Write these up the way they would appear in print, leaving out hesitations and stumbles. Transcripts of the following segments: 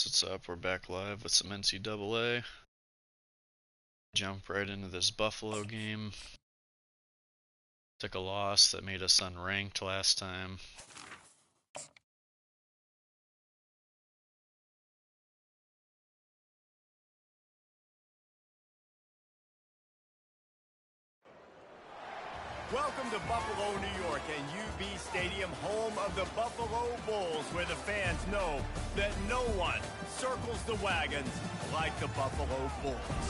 guys, what's up? We're back live with some NCAA. Jump right into this Buffalo game. Took a loss that made us unranked last time. Welcome to Buffalo, New York, and UB Stadium, home of the Buffalo Bulls, where the fans know that no one circles the wagons like the Buffalo Bulls.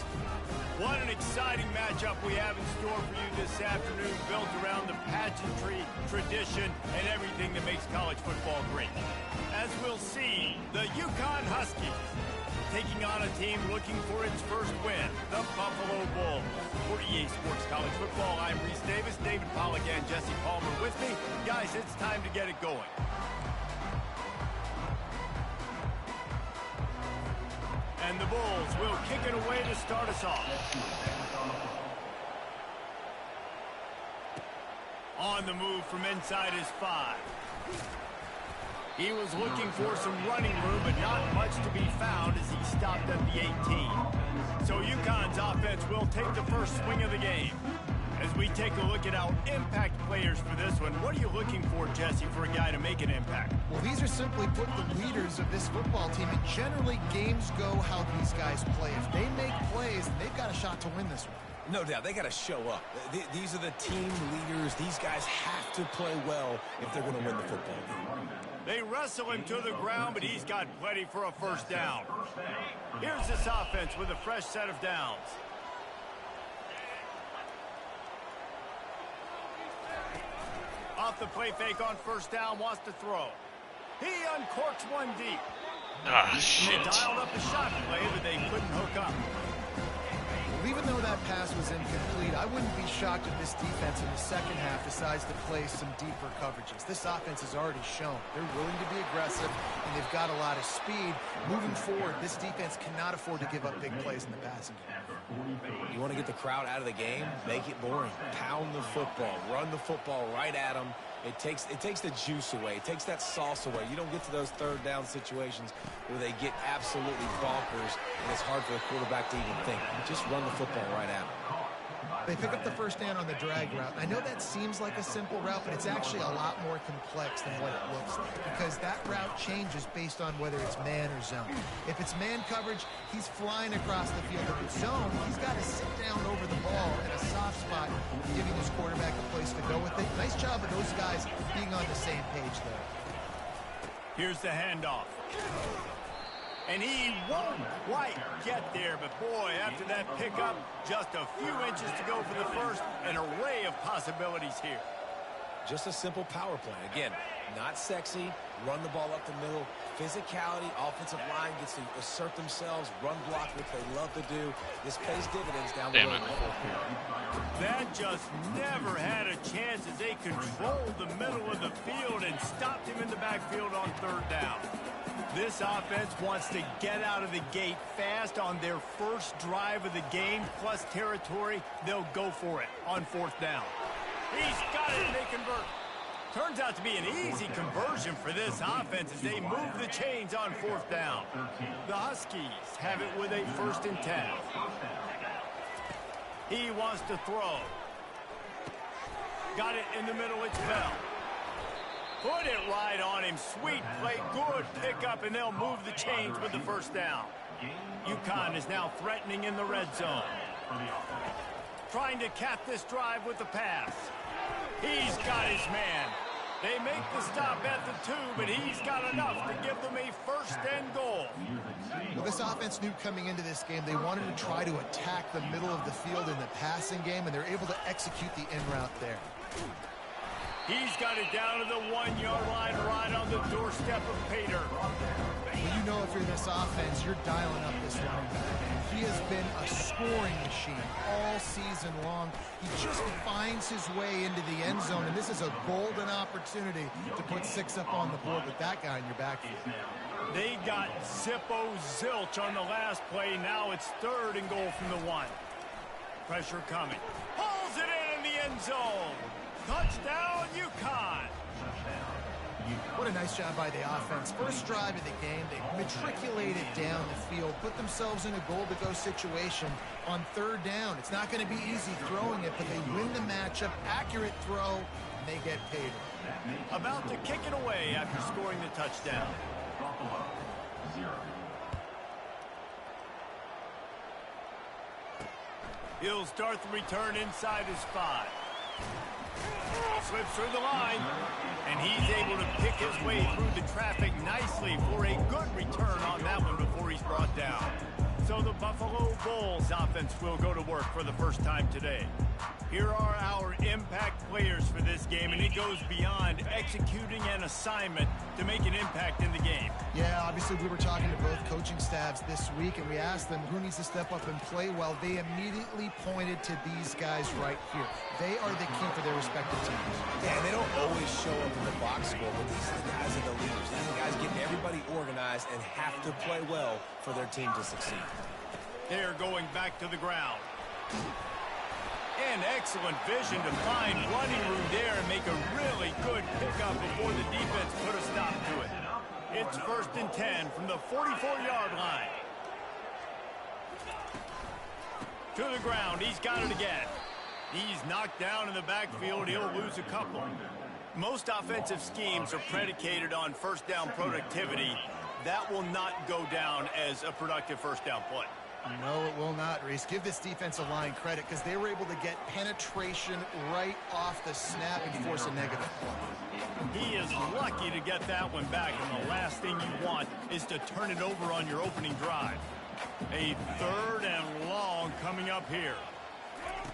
What an exciting matchup we have in store for you this afternoon, built around the pageantry, tradition, and everything that makes college football great. As we'll see, the UCONN Huskies taking on a team looking for its first win, the Buffalo Bulls. For EA Sports College Football, I'm Reese Davis, David Pollock, and Jesse Palmer with me. Guys, it's time to get it going. And the Bulls will kick it away to start us off. On the move from inside his 5. He was looking for some running room, but not much to be found as he stopped at the 18. So UConn's offense will take the first swing of the game. As we take a look at our impact players for this one, what are you looking for, Jesse, for a guy to make an impact? Well, these are simply put the leaders of this football team, and generally games go how these guys play. If they make plays, they've got a shot to win this one. No doubt, they got to show up. These are the team leaders. These guys have to play well if they're going to win the football game. They wrestle him to the ground, but he's got plenty for a first down. Here's this offense with a fresh set of downs. Off the play fake on first down, wants to throw. He uncorks one deep. Shit. They dialed up the shot play, but they couldn't hook up. Well, even though that pass was incomplete, I wouldn't be shocked if this defense in the second half decides to play some deeper coverages. This offense has already shown they're willing to be aggressive, and they've got a lot of speed. Moving forward, this defense cannot afford to give up big plays in the passing game. You want to get the crowd out of the game? Make it boring. Pound the football. Run the football right at them. It takes the juice away. It takes that sauce away. You don't get to those third down situations where they get absolutely bonkers, and it's hard for the quarterback to even think. Just run the football right at them. They pick up the first down on the drag route. I know that seems like a simple route, but it's actually a lot more complex than what it looks like, because that route changes based on whether it's man or zone. If it's man coverage, he's flying across the field. If it's zone, he's got to sit down over the ball in a soft spot, giving his quarterback a place to go with it. Nice job of those guys being on the same page there. Here's the handoff. And he won't quite get there, but boy, after that pickup, just a few inches to go for the first. An array of possibilities here. Just a simple power play. Again, not sexy. Run the ball up the middle. Physicality, offensive line gets to assert themselves, run block, which they love to do. This pays dividends down the road. That just never had a chance as they controlled the middle of the field and stopped him in the backfield on third down. This offense wants to get out of the gate fast on their first drive of the game, plus territory. They'll go for it on fourth down. He's got it, and they convert. Turns out to be an easy conversion for this offense as they move the chains on fourth down. The Huskies have it with a 1st and 10. He wants to throw. Got it in the middle, it's Bell. Put it right on him. Sweet play, good pickup, and they'll move the chains with the first down. UConn is now threatening in the red zone. Trying to cap this drive with the pass. He's got his man. They make the stop at the 2, but he's got enough to give them a 1st and goal. Well, this offense knew coming into this game they wanted to try to attack the middle of the field in the passing game, and they're able to execute the in route there. He's got it down to the 1-yard line, right on the doorstep of Pater. Well, you know, if you're this offense, you're dialing up this running back. He has been a scoring machine all season long. He just finds his way into the end zone, and this is a golden opportunity to put 6 up on the board with that guy in your backfield. They got Zippo zilch on the last play. Now it's 3rd and goal from the 1. Pressure coming. Pulls it in the end zone. Touchdown, UConn. What a nice job by the offense. First drive of the game, they matriculated down the field, put themselves in a goal-to-go situation on third down. It's not going to be easy throwing it, but they win the matchup. Accurate throw, and they get paid. About to kick it away after scoring the touchdown. He'll start the return inside his 5. Slips through the line, and he's able to pick his way through the traffic nicely for a good return on that one before he's brought down. So the Buffalo Bulls offense will go to work for the first time today. Here are our impact players for this game, and it goes beyond executing an assignment to make an impact in the game. Yeah, obviously we were talking to both coaching staffs this week, and we asked them who needs to step up and play well. They immediately pointed to these guys right here. They are the key for their respective teams. Yeah, they don't always show up in the box score, but these guys are the leaders. These guys get everybody organized and have to play well for their team to succeed. They're going back to the ground. And excellent vision to find running room there and make a really good pickup before the defense put a stop to it. It's 1st and 10 from the 44-yard line. To the ground. He's got it again. He's knocked down in the backfield. He'll lose a couple. Most offensive schemes are predicated on first down productivity. That will not go down as a productive first down play. No, it will not, Reese. Give this defensive line credit because they were able to get penetration right off the snap and force a negative play. He is lucky to get that one back, and the last thing you want is to turn it over on your opening drive. A 3rd and long coming up here.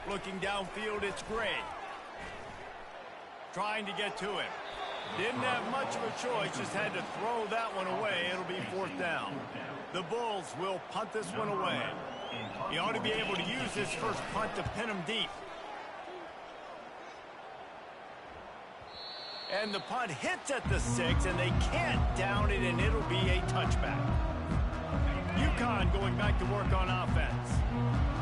Looking downfield, it's Gray. Trying to get to him. Didn't have much of a choice, just had to throw that one away. It'll be 4th down. The Bulls will punt this one away. He ought to be able to use this first punt to pin him deep. And the punt hits at the 6, and they can't down it, and it'll be a touchback. UConn going back to work on offense.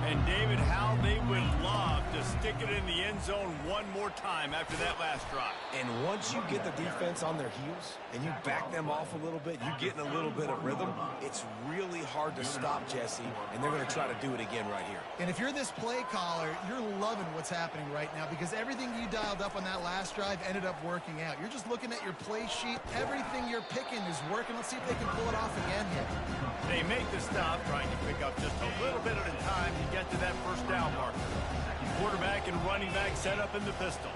And David, how they would love to stick it in the end zone one more time after that last drive. And once you get the defense on their heels and you back them off a little bit, you get in a little bit of rhythm, it's really hard to stop Jesse, and they're going to try to do it again right here. And if you're this play caller, you're loving what's happening right now because everything you dialed up on that last drive ended up working out. You're just looking at your play sheet. Everything you're picking is working. Let's see if they can pull it off again here. They make the stop, trying to pick up just a little bit at a time to get to that first down marker. Quarterback and running back set up in the pistol.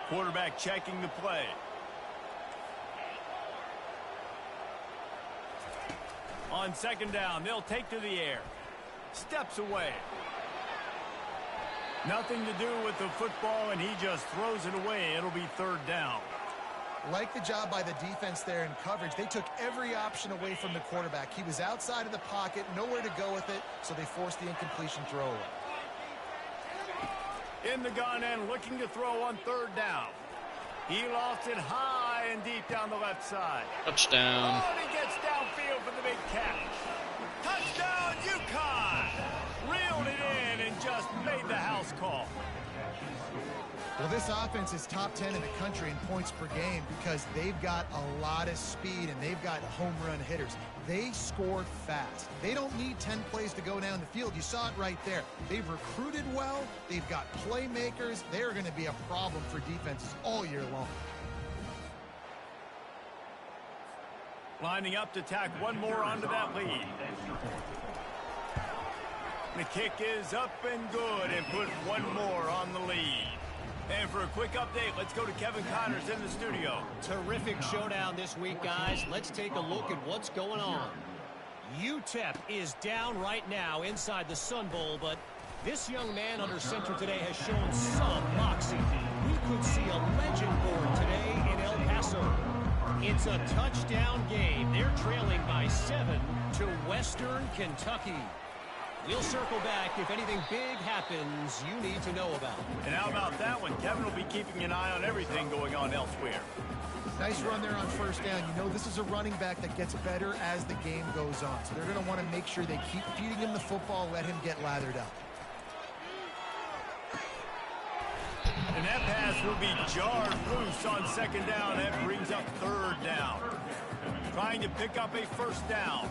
Quarterback checking the play. On 2nd down, they'll take to the air. Steps away. Nothing to do with the football, and he just throws it away. It'll be 3rd down. Like the job by the defense there in coverage. They took every option away from the quarterback. He was outside of the pocket, nowhere to go with it, so they forced the incompletion throw away. In the gun and looking to throw on 3rd down. He lofts it high and deep down the left side. Touchdown. Oh, and he gets downfield for the big catch. Touchdown, UConn! Reeled it in and just made the house call. Well, this offense is top 10 in the country in points per game because they've got a lot of speed and they've got home run hitters. They score fast. They don't need 10 plays to go down the field. You saw it right there. They've recruited well. They've got playmakers. They're going to be a problem for defenses all year long. Lining up to tack one more onto that lead. The kick is up and good and put one more on the lead. And for a quick update, let's go to Kevin Connors in the studio. Terrific showdown this week, guys. Let's take a look at what's going on. UTEP is down right now inside the Sun Bowl, but this young man under center today has shown some moxie. We could see a legend born today in El Paso. It's a touchdown game. They're trailing by 7 to Western Kentucky. We'll circle back if anything big happens you need to know about. And how about that one? Kevin will be keeping an eye on everything going on elsewhere. Nice run there on 1st down. You know this is a running back that gets better as the game goes on. So they're going to want to make sure they keep feeding him the football, let him get lathered up. And that pass will be jarred loose on second down. That brings up third down. Trying to pick up a first down.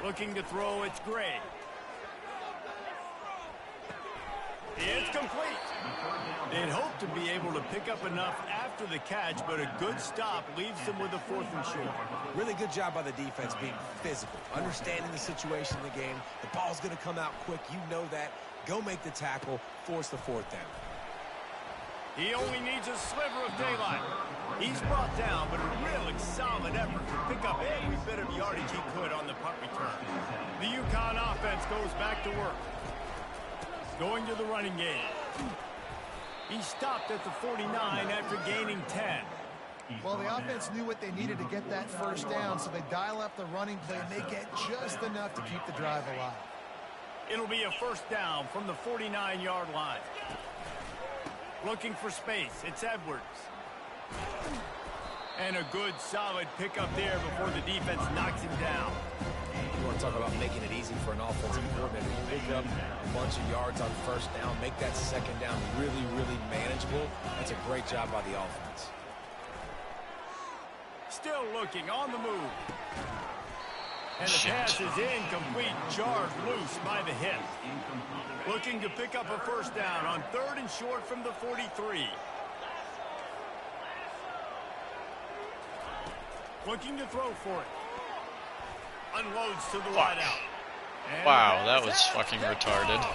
Looking to throw, it's Gray. It's complete. They'd hope to be able to pick up enough after the catch, but a good stop leaves them with a 4th and short. Really good job by the defense being physical, understanding the situation in the game. The ball's going to come out quick. You know that. Go make the tackle, force the 4th down. He only needs a sliver of daylight. He's brought down, but a really solid effort to pick up every bit of yardage he could on the punt return. The UConn offense goes back to work. Going to the running game. He stopped at the 49 after gaining 10. Well, the offense knew what they needed to get that first down, so they dial up the running play, and they get just enough to keep the drive alive. It'll be a first down from the 49-yard line. Looking for space. It's Edwards. And a good, solid pickup there before the defense knocks him down. You want to talk about making it easy for an offensive coordinator. You pick up a bunch of yards on first down, make that second down really, really manageable. That's a great job by the offense. Still looking on the move. And the pass is incomplete, jarred loose by the hit. Looking to pick up a first down on 3rd and short from the 43. Looking to throw for it. Unloads to the wideout. Wow, that was fucking retarded.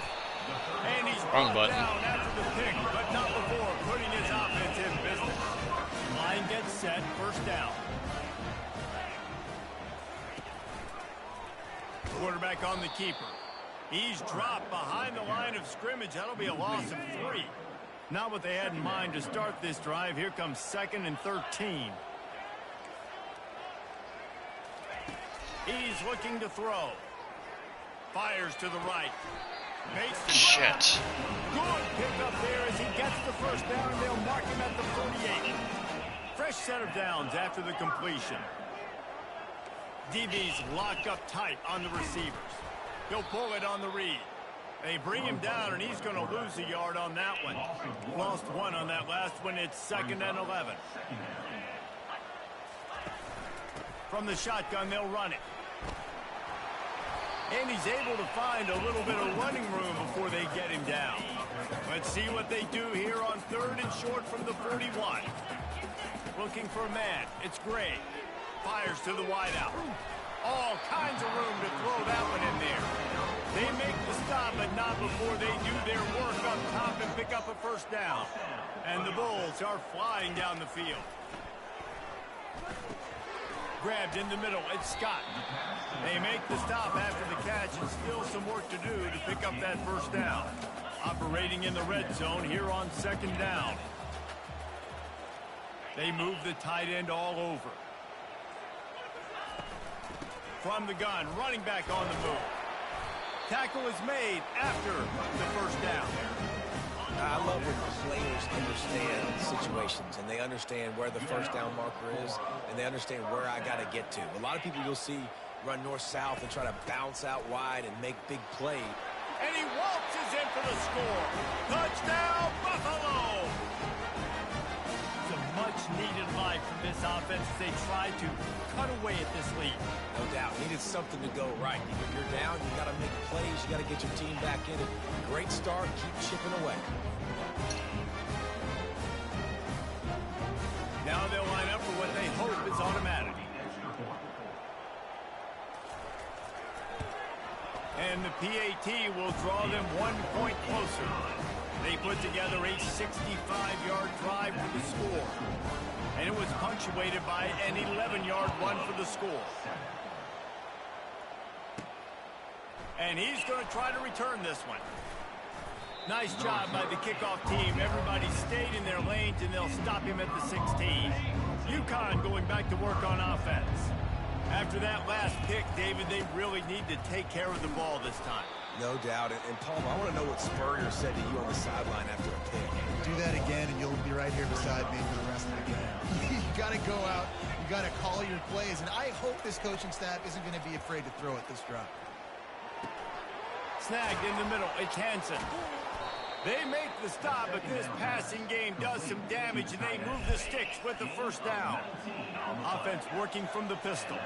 And he's Wrong button. down after the pick, but not before putting his offense in business. Line gets set, first down. Quarterback on the keeper. He's dropped behind the line of scrimmage. That'll be a loss of 3. Not what they had in mind to start this drive. Here comes 2nd and 13. He's looking to throw. Fires to the right. Makes the Shit. good pickup there as he gets the first down. They'll mark him at the 48. Fresh set of downs after the completion. DB's locked up tight on the receivers. He'll pull it on the read. They bring him down, and he's going to lose a yard on that one. Lost 1 on that last one. It's 2nd and 11. From the shotgun, they'll run it. And he's able to find a little bit of running room before they get him down. Let's see what they do here on 3rd and short from the 41. Looking for a man. It's Gray. Fires to the wideout. All kinds of room to throw that one in there. They make the stop, but not before they do their work up top and pick up a first down. And the Bulls are flying down the field. Grabbed in the middle, it's Scott. They make the stop after the catch, and still some work to do to pick up that first down. Operating in the red zone here on 2nd down. They move the tight end all over. From the gun, running back on the move. Tackle is made after the first down. I love when players understand situations and they understand where the first down marker is and they understand where I got to get to. A lot of people you'll see run north-south and try to bounce out wide and make big plays. And he waltzes in for the score. Touchdown, Buffalo! It's a much-needed life from this offense as they try to cut away at this lead. No doubt. Needed something to go right. If you're down, you got to make plays. You got to get your team back in it. Great start. Keep chipping away. Now they'll line up for what they hope is automatic. And the PAT will draw them 1 point closer. They put together a 65-yard drive for the score. And it was punctuated by an 11-yard run for the score. And he's going to try to return this one. Nice job by the kickoff team. Everybody stayed in their lanes, and they'll stop him at the 16. UConn going back to work on offense. After that last pick, David, they really need to take care of the ball this time. No doubt. And Paul, I want to know what Spurrier said to you on the sideline after a pick. Do that again, and you'll be right here beside me for the rest of the game. You got to go out. You got to call your plays, and I hope this coaching staff isn't going to be afraid to throw at this drive. snagged in the middle. It's Hansen. They make the stop, but this passing game does some damage, and they move the sticks with the first down. Offense working from the pistol.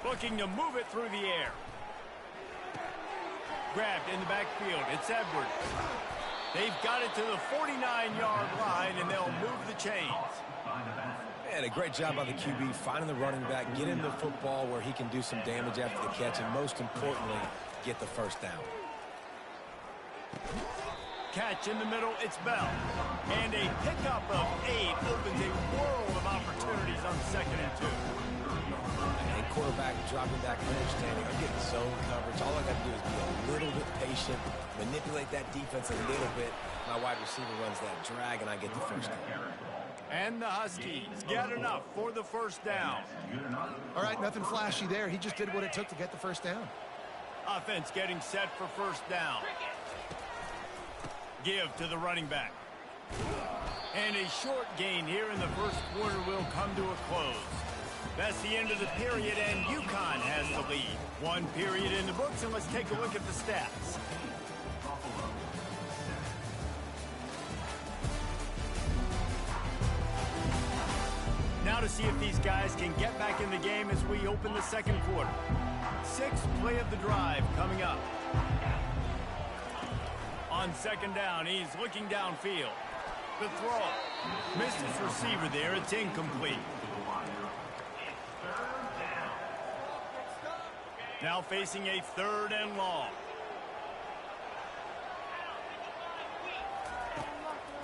Looking to move it through the air. Grabbed in the backfield. It's Edwards. They've got it to the 49-yard line, and they'll move the chains. Man, a great job by the QB finding the running back, get him the football where he can do some damage after the catch, and most importantly, get the first down. Catch in the middle, it's Bell. And a pickup of 8 opens a world of opportunities on 2nd and 2. And quarterback dropping back, understanding, I'm getting zone coverage. All I got to do is be a little bit patient, manipulate that defense a little bit. My wide receiver runs that drag, and I get the first down. And the Huskies get enough for the first down. All right, nothing flashy there. He just did what it took to get the first down. Offense getting set for first down. Give to the running back. And a short gain here in the first quarter will come to a close. That's the end of the period, and UConn has the lead. 1 period in the books, and let's take a look at the stats. Now to see if these guys can get back in the game as we open the second quarter. 6th play of the drive coming up. On 2nd down, he's looking downfield. The throw. Missed his receiver there. It's incomplete. Now facing a 3rd and long.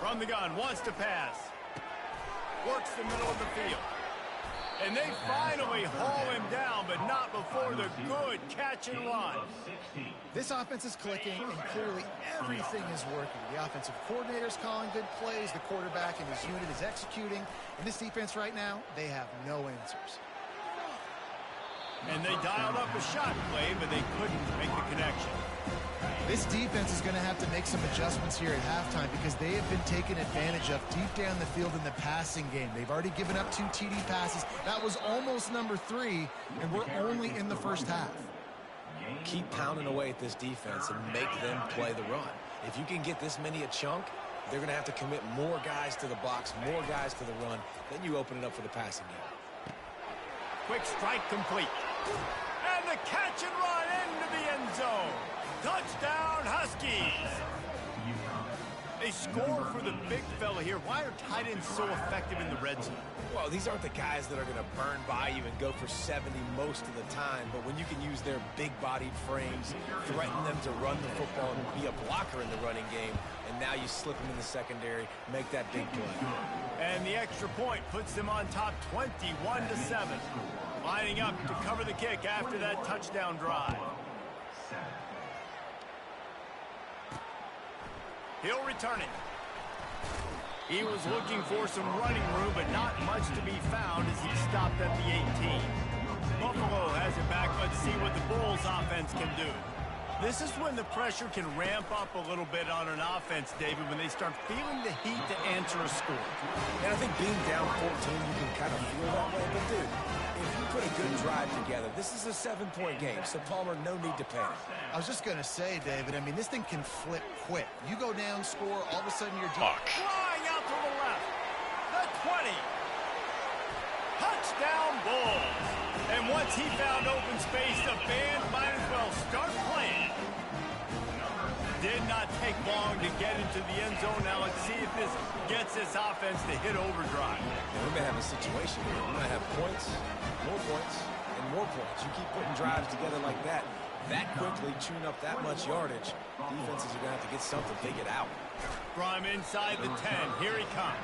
From the gun, wants to pass. Works the middle of the field. And they finally haul him down, but not before the good catch and run. This offense is clicking, and clearly everything is working. The offensive coordinator's calling good plays. The quarterback and his unit is executing. And this defense right now, they have no answers. And they dialed up a shot play, but they couldn't make the connection. This defense is going to have to make some adjustments here at halftime because they have been taken advantage of deep down the field in the passing game. They've already given up 2 TD passes. That was almost number 3, and we're only in the first half. Keep pounding away at this defense and make them play the run. If you can get this many a chunk, they're going to have to commit more guys to the box, more guys to the run. Then you open it up for the passing game. Quick strike complete. And the catch and run into the end zone. Touchdown, Huskies! A score for the big fella here. Why are tight ends so effective in the red zone? Well, these aren't the guys that are going to burn by you and go for 70 most of the time, but when you can use their big-bodied frames, threaten them to run the football and be a blocker in the running game, and now you slip them in the secondary, make that big play. And the extra point puts them on top 21-7. Lining up to cover the kick after that touchdown drive. He'll return it. He was looking for some running room, but not much to be found as he stopped at the 18. Buffalo has it back. Let's see what the Bulls offense can do. This is when the pressure can ramp up a little bit on an offense, David, when they start feeling the heat to answer a score. And I think being down 14, you can kind of feel that way. But, dude, if you put a good drive together, this is a 7-point game, so, Palmer, no need to panic. I was just going to say, David, I mean, this thing can flip quick. You go down, score, all of a sudden you're deep. Flying out to the left. The 20. Touchdown, Bulls. And once he found open space, the band might as well start playing. Did not take long to get into the end zone. Now let's see if this gets this offense to hit overdrive. And we may have a situation here. We might have points, and more points. You keep putting drives together like that quickly, chewing up that much yardage, defenses are going to have to get something figured out. From inside the 10, here he comes.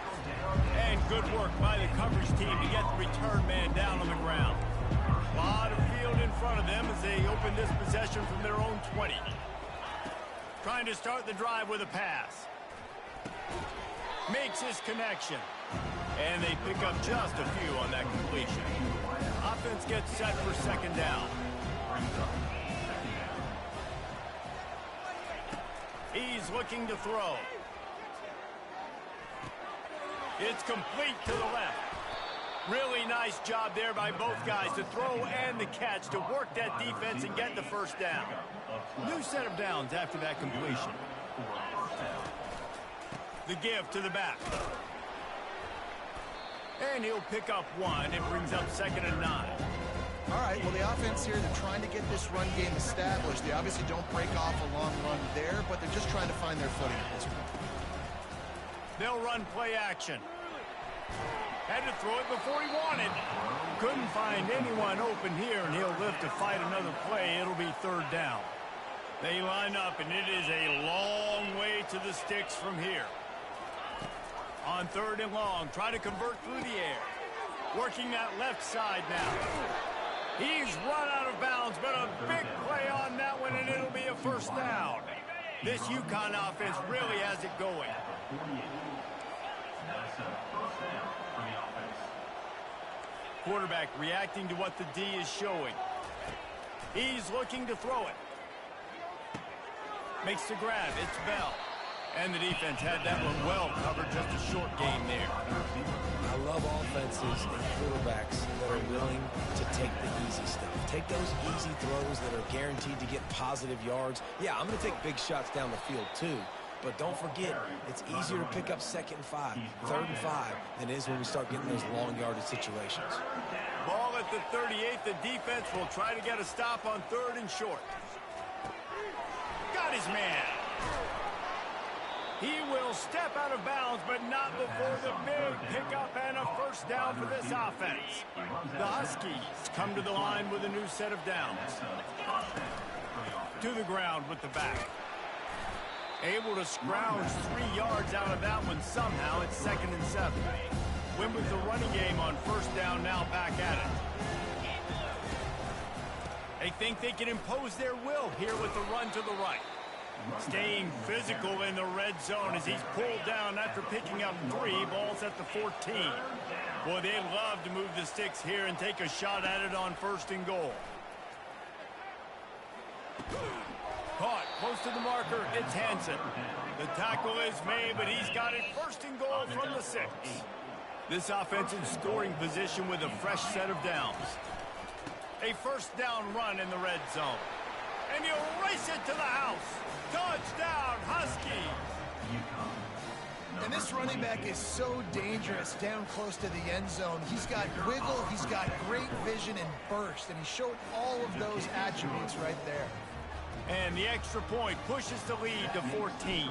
And good work by the coverage team to get the return man down on the ground. A lot of field in front of them as they open this possession from their own 20. Trying to start the drive with a pass. Makes his connection. And they pick up just a few on that completion. Offense gets set for 2nd down. He's looking to throw. It's complete to the left. Really nice job there by both guys to throw and the catch to work that defense and get the first down. New set of downs after that completion. The give to the back. And he'll pick up one. It brings up 2nd and 9. All right, well, the offense here, they're trying to get this run game established. They obviously don't break off a long run there, but they're just trying to find their footing at this point. They'll run play action. Had to throw it before he wanted. Couldn't find anyone open here, and he'll live to fight another play. It'll be 3rd down. They line up, and it is a long way to the sticks from here. On 3rd and long, try to convert through the air. Working that left side now. He's run out of bounds, but a big play on that one, and it'll be a 1st down. This UConn offense really has it going. Quarterback reacting to what the D is showing. He's looking to throw it. Makes the grab. It's Bell. And the defense had that one well covered. Just a short game there. I love offenses and quarterbacks that are willing to take the easy stuff. Take those easy throws that are guaranteed to get positive yards. Yeah, I'm going to take big shots down the field too. But don't forget, it's easier to pick up 2nd and 5, 3rd and 5 than it is when we start getting those long yardage situations. Ball at the 38. The defense will try to get a stop on 3rd and short. Got his man. He will step out of bounds, but not before the big pickup and a 1st down for this offense. The Huskies come to the line with a new set of downs. To the ground with the back. Able to scrounge 3 yards out of that one somehow. It's 2nd and 7. Win with the running game on 1st down, now back at it. They think they can impose their will here with the run to the right. Staying physical in the red zone as he's pulled down after picking up 3 balls at the 14. Boy, they love to move the sticks here and take a shot at it on 1st and goal. Caught close to the marker. It's Hansen. The tackle is made, but he's got it 1st and goal from the 6. This offense in scoring position with a fresh set of downs. A 1st down run in the red zone. And he'll race it to the house. Touchdown, Huskies. And this running back is so dangerous down close to the end zone. He's got wiggle, he's got great vision and burst, and he showed all of those attributes right there. And the extra point pushes the lead to 14.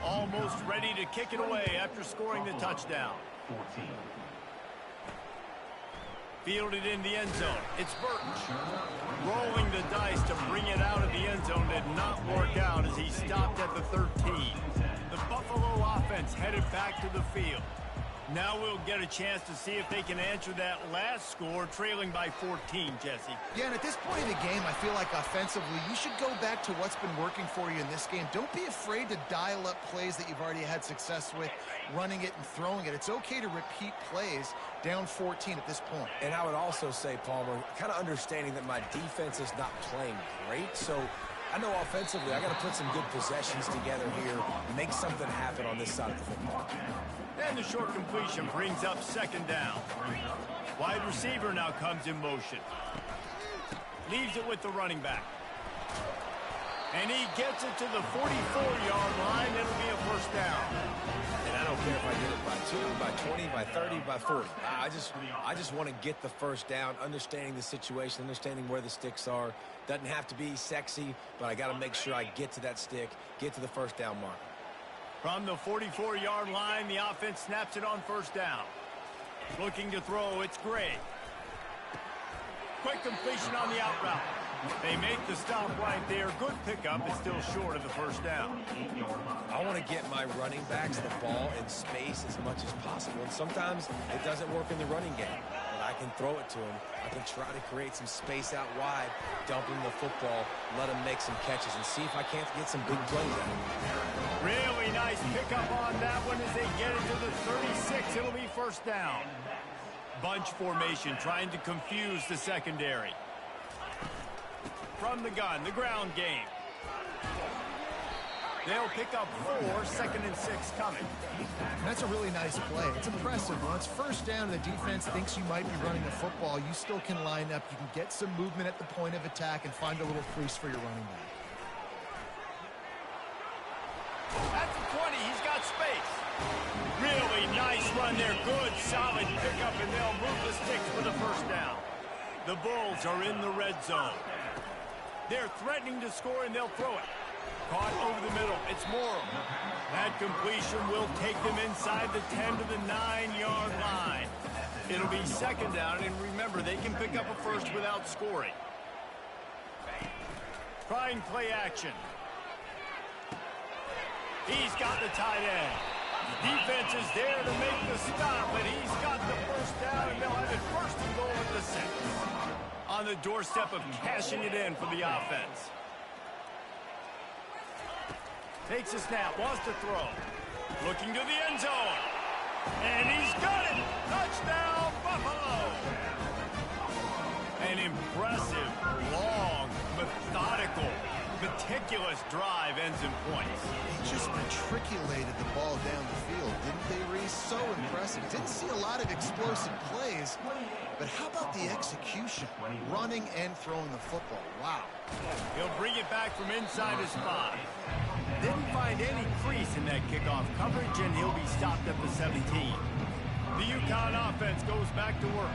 Almost ready to kick it away after scoring the touchdown. Fielded in the end zone. It's Burton. Rolling the dice to bring it out of the end zone did not work out as he stopped at the 13. The Buffalo offense headed back to the field. Now we'll get a chance to see if they can answer that last score, trailing by 14, Jesse. Yeah, and at this point in the game, I feel like offensively, you should go back to what's been working for you in this game. Don't be afraid to dial up plays that you've already had success with, running it and throwing it. It's okay to repeat plays down 14 at this point. And I would also say, Palmer, kind of understanding that my defense is not playing great, so I know offensively I got to put some good possessions together here, make something happen on this side of the football. And the short completion brings up 2nd down. Wide receiver now comes in motion. Leaves it with the running back. And he gets it to the 44-yard line. It'll be a 1st down. And I don't care if I get it by 2, by 20, by 30, by 40. I just want to get the 1st down, understanding the situation, understanding where the sticks are. Doesn't have to be sexy, but I got to make sure I get to that stick, get to the 1st down mark. From the 44-yard line, the offense snaps it on 1st down. Looking to throw, it's Gray. Quick completion on the out route. They make the stop right there. Good pickup. It's still short of the 1st down. I want to get my running backs the ball in space as much as possible. And sometimes it doesn't work in the running game. But I can throw it to him. I can try to create some space out wide, dump him the football, let him make some catches, and see if I can't get some big plays out of him. Really nice pickup on that one as they get it to the 36. It'll be 1st down. Bunch formation trying to confuse the secondary. From the gun, the ground game. They'll pick up 4, 2nd and 6 coming. And that's a really nice play. It's impressive. Once first down, the defense thinks you might be running the football. You still can line up. You can get some movement at the point of attack and find a little crease for your running back. At the 20, he's got space. Really nice run there. Good, solid pickup, and they'll move the sticks for the first down. The Bulls are in the red zone. They're threatening to score, and they'll throw it. Caught over the middle. It's Morrow. That completion will take them inside the 10 to the 9-yard line. It'll be 2nd down, and remember, they can pick up a first without scoring. Trying play action. He's got the tight end. Defense is there to make the stop, but he's got the first down, and they'll have it 1st and goal at the 6. On the doorstep of cashing it in for the offense. Takes a snap, wants to throw. Looking to the end zone. And he's got it! Touchdown, Buffalo! An impressive, long, methodical, meticulous drive ends in points. They just matriculated the ball down the field, didn't they, Reese? So impressive. Didn't see a lot of explosive plays, but how about the execution? Running and throwing the football. Wow. He'll bring it back from inside his 5. Didn't find any crease in that kickoff coverage, and he'll be stopped at the 17. The UConn offense goes back to work.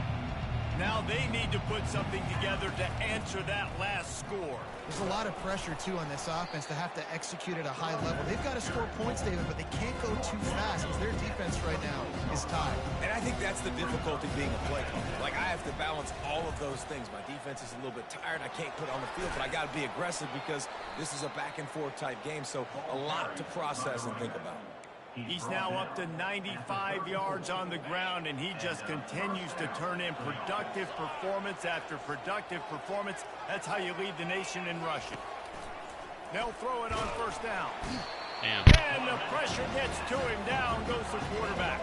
Now they need to put something together to answer that last score. There's a lot of pressure, too, on this offense to have to execute at a high level. They've got to score points, David, but they can't go too fast because their defense right now is tied. And I think that's the difficulty being a play caller. Like, I have to balance all of those things. My defense is a little bit tired. I can't put on the field, but I got to be aggressive because this is a back-and-forth type game, so a lot to process and think about. He's now up to 95 yards on the ground, and he just continues to turn in productive performance after productive performance. That's how you lead the nation in rushing. They'll throw it on 1st down. And the pressure gets to him. Down goes the quarterback.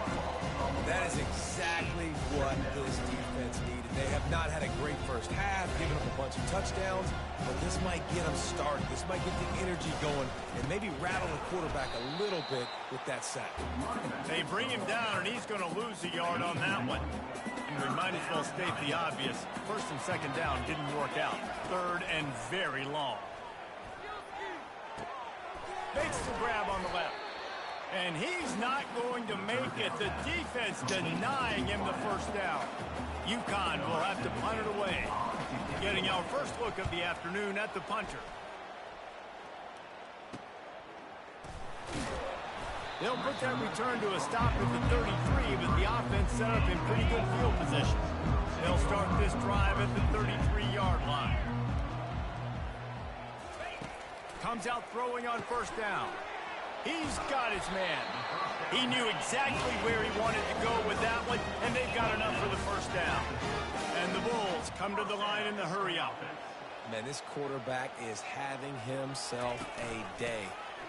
That is exactly what this defense needed. They have not had a great first half, giving up a bunch of touchdowns, but this might get them started. This might get the energy going and maybe rattle the quarterback a little bit with that sack. They bring him down, and he's going to lose a yard on that one. And we might as well state the obvious. 1st and 2nd down didn't work out. 3rd and very long. Makes the grab on the left. And he's not going to make it. The defense denying him the 1st down. UConn will have to punt it away. Getting our first look of the afternoon at the punter. They'll put that return to a stop at the 33, but the offense set up in pretty good field position. They'll start this drive at the 33-yard line. Comes out throwing on 1st down. He's got his man. He knew exactly where he wanted to go with that one, and they've got enough for the 1st down. And the Bulls come to the line in the hurry-up. Man, this quarterback is having himself a day.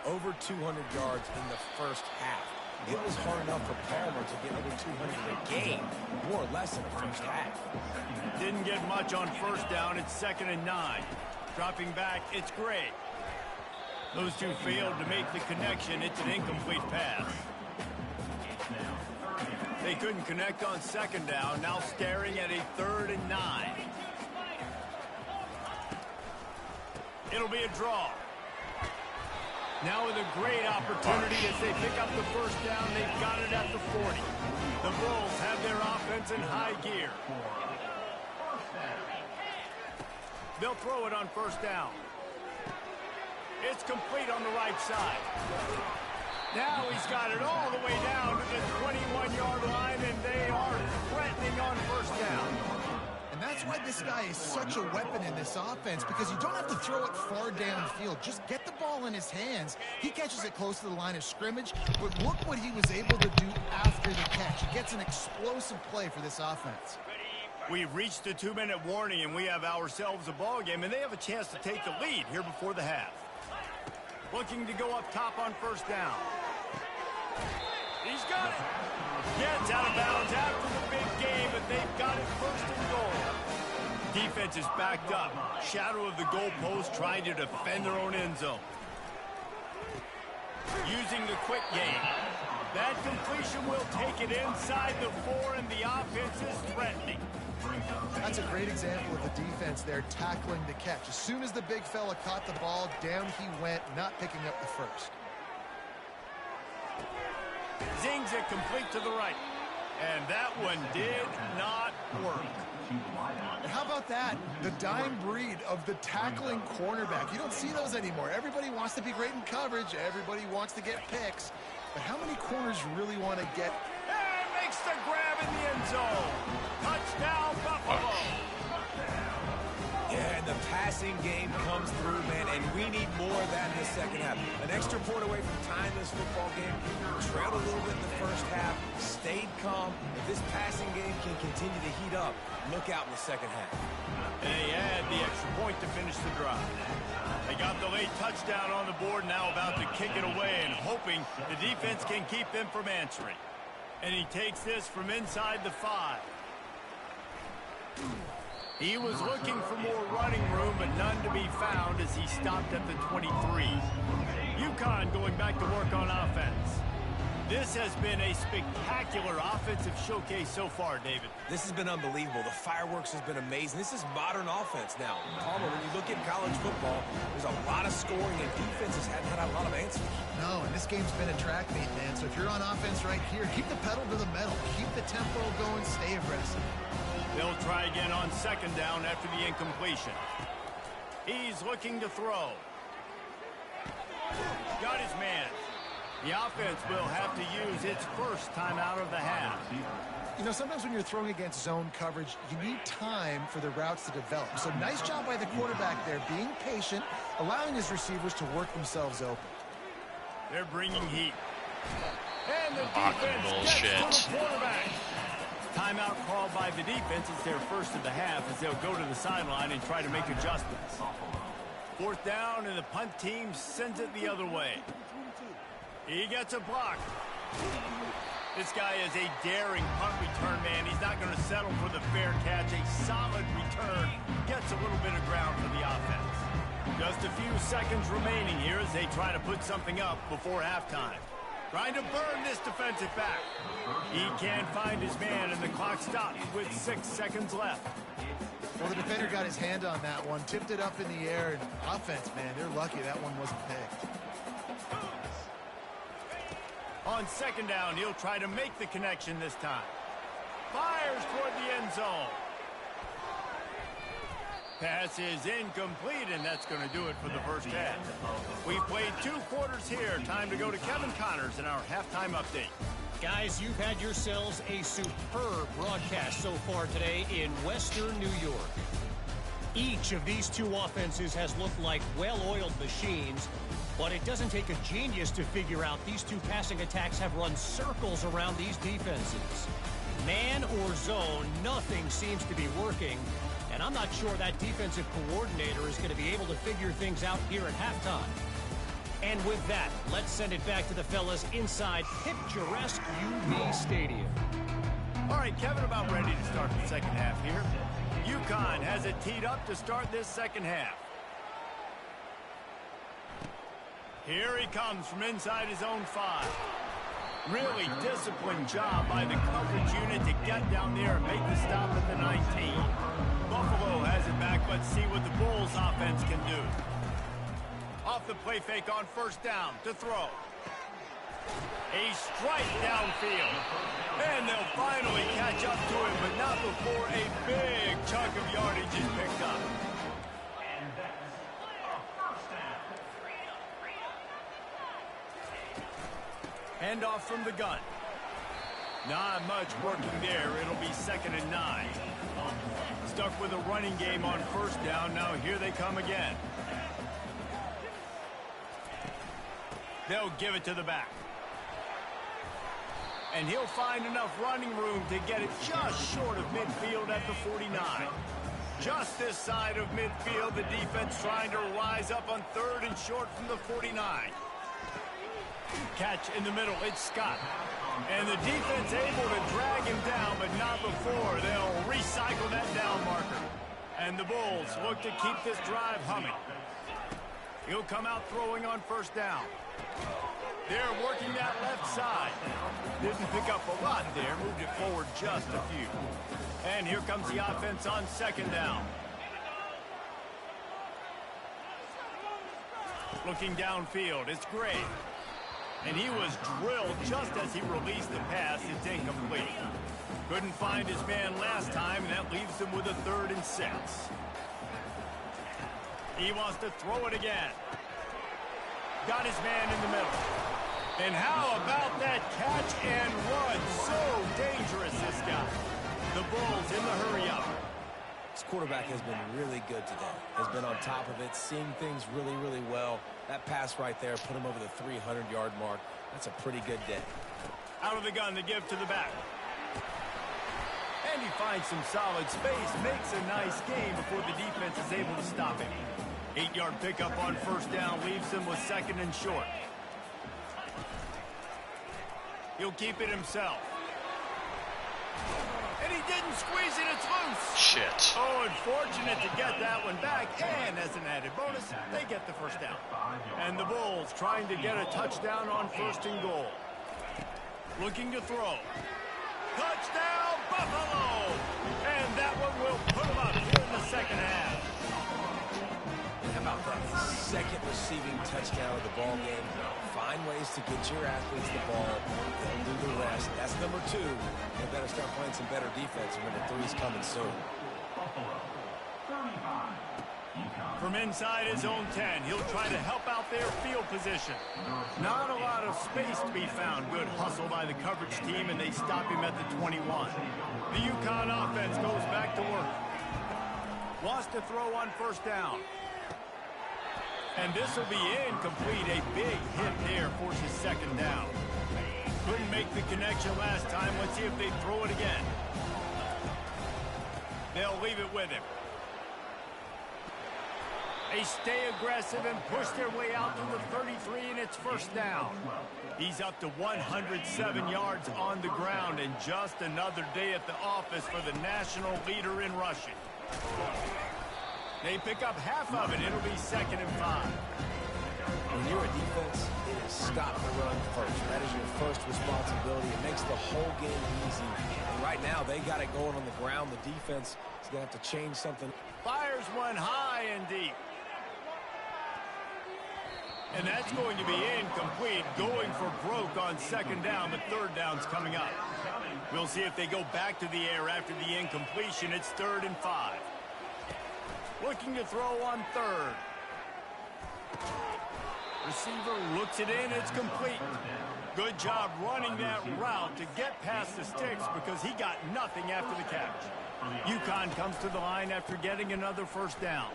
Over 200 yards in the first half. It was hard enough for Palmer to get over 200 a game, more or less in the first half. Didn't get much on 1st down. It's 2nd and 9. Dropping back, it's Gray. Those two failed to make the connection. It's an incomplete pass. They couldn't connect on 2nd down. Now staring at a 3rd and 9. It'll be a draw. Now with a great opportunity as they pick up the 1st down. They've got it at the 40. The Bulls have their offense in high gear. They'll throw it on 1st down. It's complete on the right side. Now he's got it all the way down to the 21-yard line, and they are threatening on 1st down. And that's why this guy is such a weapon in this offense, because you don't have to throw it far downfield. Just get the ball in his hands. He catches it close to the line of scrimmage, but look what he was able to do after the catch. He gets an explosive play for this offense. We've reached the 2-minute warning, and we have ourselves a ball game, and they have a chance to take the lead here before the half. Looking to go up top on 1st down. He's got it. Gets out of bounds after the big game, but they've got it 1st and goal. Defense is backed up. Shadow of the goalpost trying to defend their own end zone. using the quick game. That completion will take it inside the 4, and the offense is threatening. That's a great example of the defense there tackling the catch. As soon as the big fella caught the ball, down he went, not picking up the first. Zings it complete to the right. And that one did not work. How about that? The dime breed of the tackling cornerback. You don't see those anymore. Everybody wants to be great in coverage. Everybody wants to get picks. But how many corners really want to get? And makes the grab in the end zone. Touchdown, Buffalo. Yeah, and the passing game comes through, man, and we need more of that in the second half. An extra point away from tying this football game. Trailed a little bit in the first half, stayed calm. If this passing game can continue to heat up, look out in the second half. And they add the extra point to finish the drive. They got the late touchdown on the board, now about to kick it away and hoping the defense can keep them from answering. And he takes this from inside the 5. He was looking for more running room, but none to be found as he stopped at the 23. UConn going back to work on offense. This has been a spectacular offensive showcase so far, David. This has been unbelievable. The fireworks has been amazing. This is modern offense now. Palmer, when you look at college football, there's a lot of scoring, and defenses haven't had a lot of answers. No, and this game's been a track meet, man. So if you're on offense right here, keep the pedal to the metal. Keep the tempo going. Stay aggressive. They'll try again on second down after the incompletion. He's looking to throw. Got his man. The offense will have to use its first timeout of the half. You know, sometimes when you're throwing against zone coverage, you need time for the routes to develop. So nice job by the quarterback there, being patient, allowing his receivers to work themselves open. They're bringing heat. And the defense gets to the quarterback. Timeout called by the defense. It's their first of the half as they'll go to the sideline and try to make adjustments. Fourth down, and the punt team sends it the other way. He gets a block. This guy is a daring punt return man. He's not going to settle for the fair catch. A solid return gets a little bit of ground for the offense. Just a few seconds remaining here as they try to put something up before halftime. Trying to burn this defensive back. He can't find his man, and the clock stops with 6 seconds left. Well, the defender got his hand on that one, tipped it up in the air, and offense, man, they're lucky that one wasn't picked. On second down, he'll try to make the connection this time. Fires toward the end zone. Pass is incomplete, and that's going to do it for the first half. We've played 2 quarters here. Time to go to Kevin Connors in our halftime update. Guys, you've had yourselves a superb broadcast so far today in Western New York. Each of these 2 offenses has looked like well-oiled machines, but it doesn't take a genius to figure out these 2 passing attacks have run circles around these defenses. Man or zone, nothing seems to be working, and I'm not sure that defensive coordinator is going to be able to figure things out here at halftime. And with that, let's send it back to the fellas inside picturesque UB Stadium. All right, Kevin, about ready to start the second half here. UConn has it teed up to start this second half. Here he comes from inside his own 5. Really disciplined job by the coverage unit to get down there and make the stop at the 19. Buffalo has it back. Let's see what the Bulls offense can do. Off the play fake on first down to throw. A strike downfield. And they'll finally catch up to him, but not before a big chunk of yardage is picked up. Handoff from the gun. Not much working there. It'll be 2nd and 9. Stuck with a running game on first down. Now here they come again. They'll give it to the back. And he'll find enough running room to get it just short of midfield at the 49. Just this side of midfield, the defense trying to rise up on 3rd and short from the 49. Catch in the middle, it's Scott. And the defense able to drag him down, but not before. They'll recycle that down marker. And the Bulls look to keep this drive humming. He'll come out throwing on first down. They're working that left side. Didn't pick up a lot there. Moved it forward just a few. And here comes the offense on second down. Looking downfield, it's Gray. And he was drilled just as he released the pass. It's incomplete. Couldn't find his man last time, and that leaves him with a 3rd and 6. He wants to throw it again. Got his man in the middle. And how about that catch and run? So dangerous, this guy. The Bulls in the hurry-up. This quarterback has been really good today. Has been on top of it, seeing things really, really well. That pass right there put him over the 300-yard mark. That's a pretty good day. Out of the gun to give to the back. And he finds some solid space, makes a nice game before the defense is able to stop him. 8-yard pickup on first down leaves him with 2nd and short. He'll keep it himself. And he didn't squeeze it, it's loose. Shit. Oh, unfortunate to get that one back. And as an added bonus, they get the first down. And the Bulls trying to get a touchdown on 1st and goal. Looking to throw. Touchdown, Buffalo! And that one will put them up here in the second half. How about that second receiving touchdown of the ball game? Find ways to get your athletes the ball. They'll do the rest. That's number 2. They better start playing some better defense. Number 3's coming soon. From inside his own 10, he'll try to help out their field position. Not a lot of space to be found. Good hustle by the coverage team, and they stop him at the 21. The UConn offense goes back to work. Wants to throw on first down. And this will be incomplete. A big hit there forces second down. Couldn't make the connection last time. Let's see if they throw it again. They'll leave it with him. They stay aggressive and push their way out to the 33, and it's first down. He's up to 107 yards on the ground, and just another day at the office for the national leader in rushing. They pick up half of it. It'll be 2nd and 5. When you're a defense, it is stop the run first. That is your first responsibility. It makes the whole game easy. And right now, they got it going on the ground. The defense is going to have to change something. Fires one high and deep. And that's going to be incomplete. Going for broke on second down, but third down's coming up. We'll see if they go back to the air after the incompletion. It's 3rd and 5. Looking to throw on 3rd. Receiver looks it in. It's complete. Good job running that route to get past the sticks because he got nothing after the catch. UConn comes to the line after getting another first down.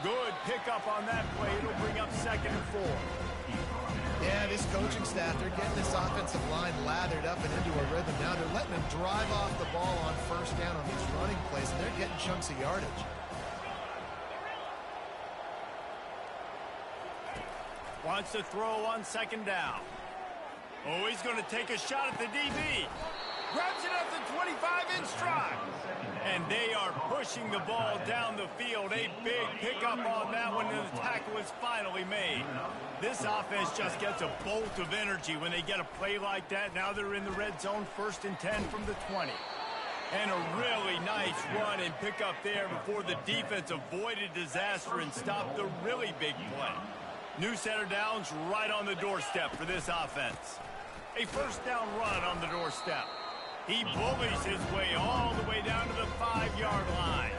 Good pickup on that play. It'll bring up 2nd and 4. Yeah, this coaching staff, they're getting this offensive line lathered up and into a rhythm now. They're letting them drive off the ball on first down on these running plays, and they're getting chunks of yardage. Wants to throw on second down. Oh, he's going to take a shot at the DB. Grabs it at the 25 in stride. And they are pushing the ball down the field. A big pickup on that one, and the tackle is finally made. This offense just gets a bolt of energy when they get a play like that. Now they're in the red zone, 1st and 10 from the 20. And a really nice run and pickup there before the defense avoided disaster and stopped the really big play. New set of downs right on the doorstep for this offense. A first down run on the doorstep. He bullies his way all the way down to the 5-yard line.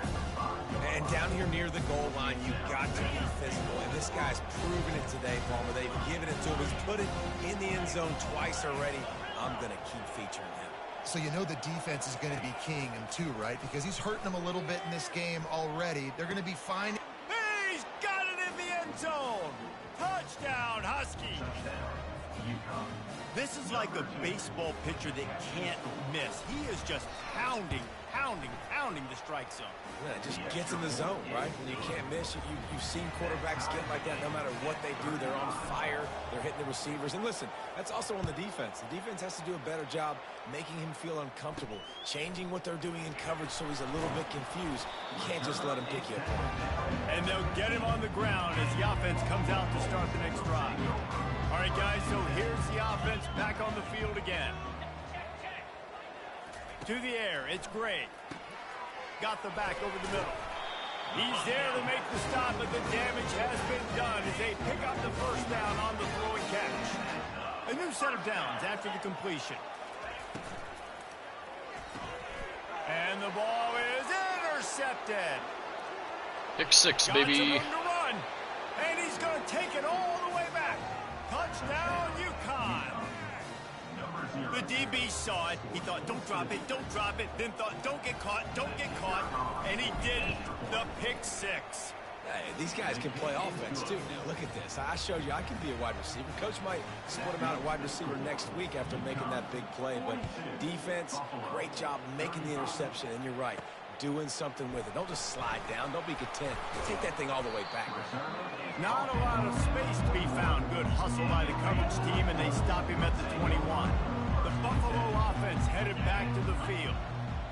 And down here near the goal line, you've got to be physical. And this guy's proven it today, Palmer. They've given it to him. He's put it in the end zone twice already. I'm going to keep featuring him. So you know the defense is going to be keying him too, right? Because he's hurting them a little bit in this game already. They're going to be fine. He's got it in the end zone. Touchdown, Huskies. This is like a baseball pitcher that can't miss. He is just pounding pounding the strike zone. Yeah, it just gets in the zone, right? When you can't miss, you've seen quarterbacks get like that no matter what they do. They're on fire. They're hitting the receivers. And listen, that's also on the defense. The defense has to do a better job making him feel uncomfortable, changing what they're doing in coverage so he's a little bit confused. You can't just let him pick you apart. And they'll get him on the ground as the offense comes out to start the next drive. All right, guys, so here's the offense back on the field again. To the air, it's Gray. Got the back over the middle. He's there to make the stop, but the damage has been done as they pick up the first down on the throw and catch. A new set of downs after the completion. And the ball is intercepted. Pick six, Got baby. some room to run, and he's going to take it all the way back. Touchdown, UConn. The DB saw it. He thought, don't drop it, then thought, don't get caught, and he didn't. The pick six. Hey, these guys can play offense, too. Now, look at this. I showed you I can be a wide receiver. Coach might split him out at wide receiver next week after making that big play. But defense, great job making the interception. And you're right, doing something with it. Don't just slide down. Don't be content. Take that thing all the way back. Not a lot of space to be found. Good hustle by the coverage team, and they stop him at the 21. The Buffalo offense headed back to the field.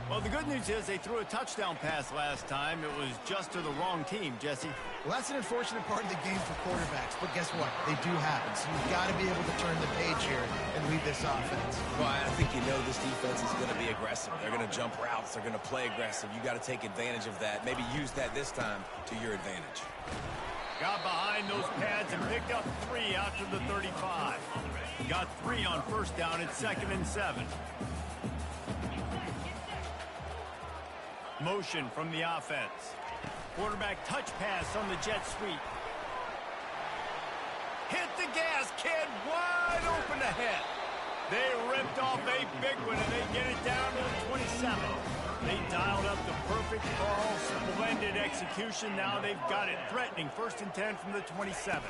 Well, the good news is they threw a touchdown pass last time. It was just to the wrong team, Jesse. Well, that's an unfortunate part of the game for quarterbacks, but guess what? They do happen, so you've got to be able to turn the page here and lead this offense. Well, I think you know this defense is going to be aggressive. They're going to jump routes. They're going to play aggressive. You got to take advantage of that. Maybe use that this time to your advantage. Got behind those pads and picked up 3 out to the 35. Got 3 on first down at 2nd and 7. Motion from the offense. Quarterback touch pass on the jet sweep. Hit the gas, kid. Wide open ahead. They ripped off a big one, and they get it down to the 27. They dialed up the perfect ball, splendid execution. Now they've got it threatening. 1st and 10 from the 27.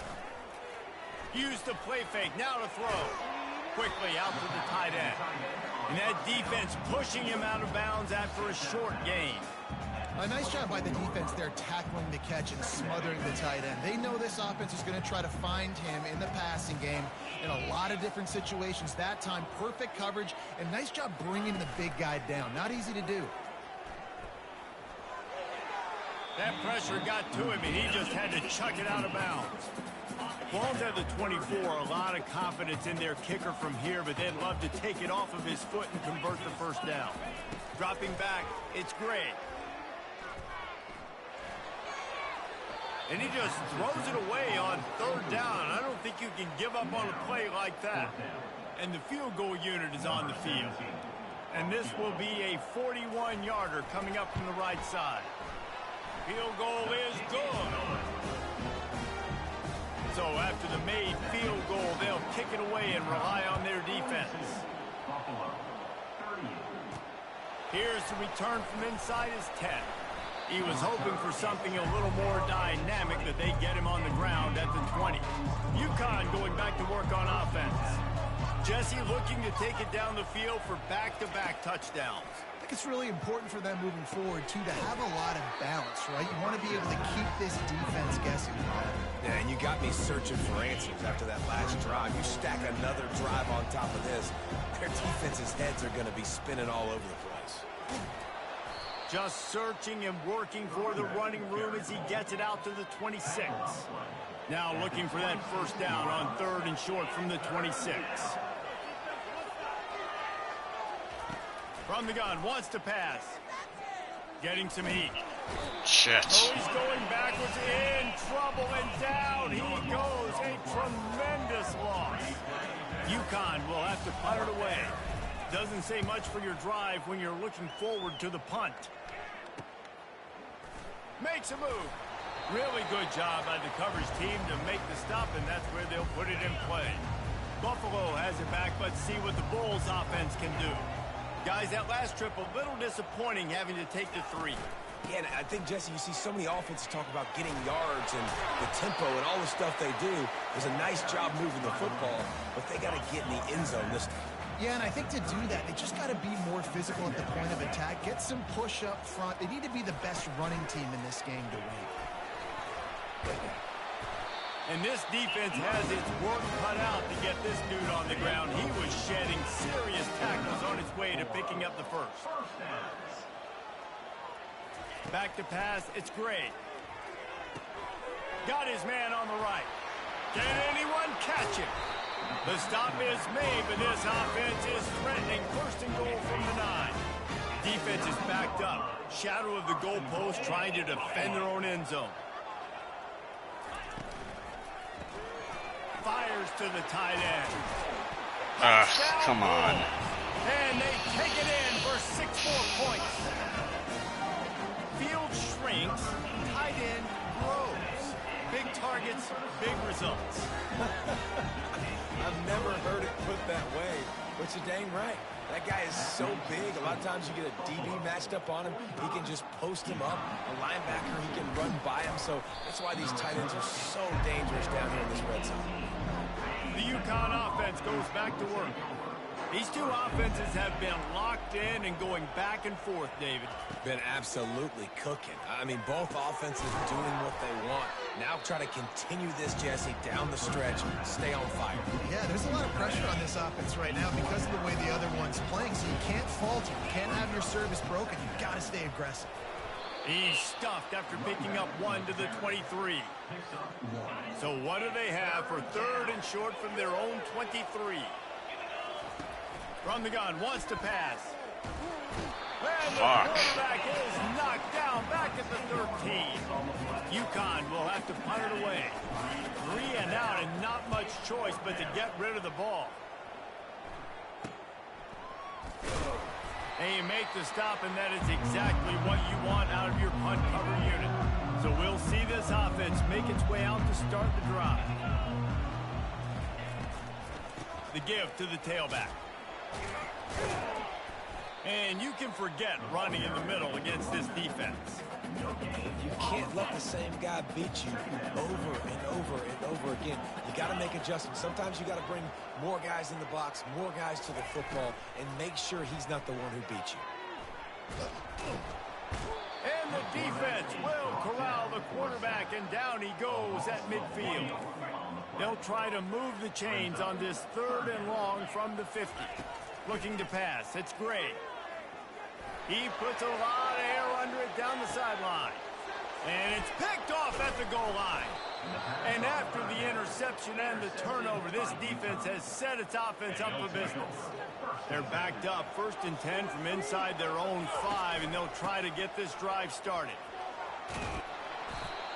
Use the play fake. Now to throw. Quickly out to the tight end. And that defense pushing him out of bounds after a short gain. A nice job by the defense there tackling the catch and smothering the tight end. They know this offense is going to try to find him in the passing game in a lot of different situations. That time, perfect coverage, and nice job bringing the big guy down. Not easy to do. That pressure got to him, and he just had to chuck it out of bounds. Ball's at the 24, a lot of confidence in their kicker from here, but they'd love to take it off of his foot and convert the first down. Dropping back, it's Gray. And he just throws it away on 3rd down. I don't think you can give up on a play like that. And the field goal unit is on the field. And this will be a 41-yarder coming up from the right side. Field goal is good. So after the made field goal, they'll kick it away and rely on their defense. Here's the return from inside his 10. He was hoping for something a little more dynamic, that they get him on the ground at the 20. UConn going back to work on offense. Jesse looking to take it down the field for back-to-back touchdowns. I think it's really important for them moving forward, too, to have a lot of balance, right? You want to be able to keep this defense guessing. Yeah, and you got me searching for answers after that last drive. You stack another drive on top of this, their defense's heads are going to be spinning all over the place. Just searching and working for the running room as he gets it out to the 26. Now looking for that first down on 3rd and short from the 26. From the gun, wants to pass. Getting some heat. Shit. Oh, he's going backwards, in trouble, and down he goes. A tremendous loss. UConn will have to punt it away. Doesn't say much for your drive when you're looking forward to the punt. Makes a move. Really good job by the coverage team to make the stop, and that's where they'll put it in play. Buffalo has it back, but see what the Bulls offense can do. Guys, that last trip, a little disappointing having to take the 3. Yeah, and I think, Jesse, you see so many offenses talk about getting yards and the tempo and all the stuff they do. There's a nice job moving the football, but they got to get in the end zone this time. Yeah, and I think to do that, they just got to be more physical at the point of attack, get some push up front. They need to be the best running team in this game to win. And this defense has its work cut out to get this dude on the ground. He was shedding serious tackles on his way to picking up the first. Back to pass, it's Gray. Got his man on the right. Can anyone catch him? The stop is made, but this offense is threatening. First and goal from the 9. Defense is backed up. Shadow of the goalpost trying to defend their own end zone. Fires to the tight end. Come on. And they take it in for 6 more points. Field shrinks, tight end grows. Big targets, big results. I've never heard it put that way, but you're dang right. That guy is so big. A lot of times you get a DB matched up on him. He can just post him up. A linebacker, he can run by him. So that's why these tight ends are so dangerous down here in this red zone. The UConn offense goes back to work. These two offenses have been locked in and going back and forth, David. Been absolutely cooking. I mean, both offenses doing what they want. Now try to continue this, Jesse, down the stretch. Stay on fire. Yeah, there's a lot of pressure on this offense right now because of the way the other one's playing, so you can't falter. You can't have your service broken. You've got to stay aggressive. He's stuffed after picking up 1 to the 23. So what do they have for 3rd and short from their own 23? From the gun, wants to pass. And the quarterback is knocked down back at the 13. UConn will have to punt it away. 3 and out and not much choice but to get rid of the ball. And you make the stop, and that is exactly what you want out of your punt cover unit. So we'll see this offense make its way out to start the drive. The give to the tailback. And you can forget running in the middle against this defense. You can't let the same guy beat you over and over and over again. You got to make adjustments. Sometimes you got to bring more guys in the box, more guys to the football, and make sure he's not the one who beat you. And the defense will corral the quarterback, and down he goes at midfield. They'll try to move the chains on this 3rd and long from the 50. Looking to pass, it's Gray. He puts a lot of air under it down the sideline. And it's picked off at the goal line. And after the interception and the turnover, this defense has set its offense up for business. They're backed up 1st and 10 from inside their own 5, and they'll try to get this drive started.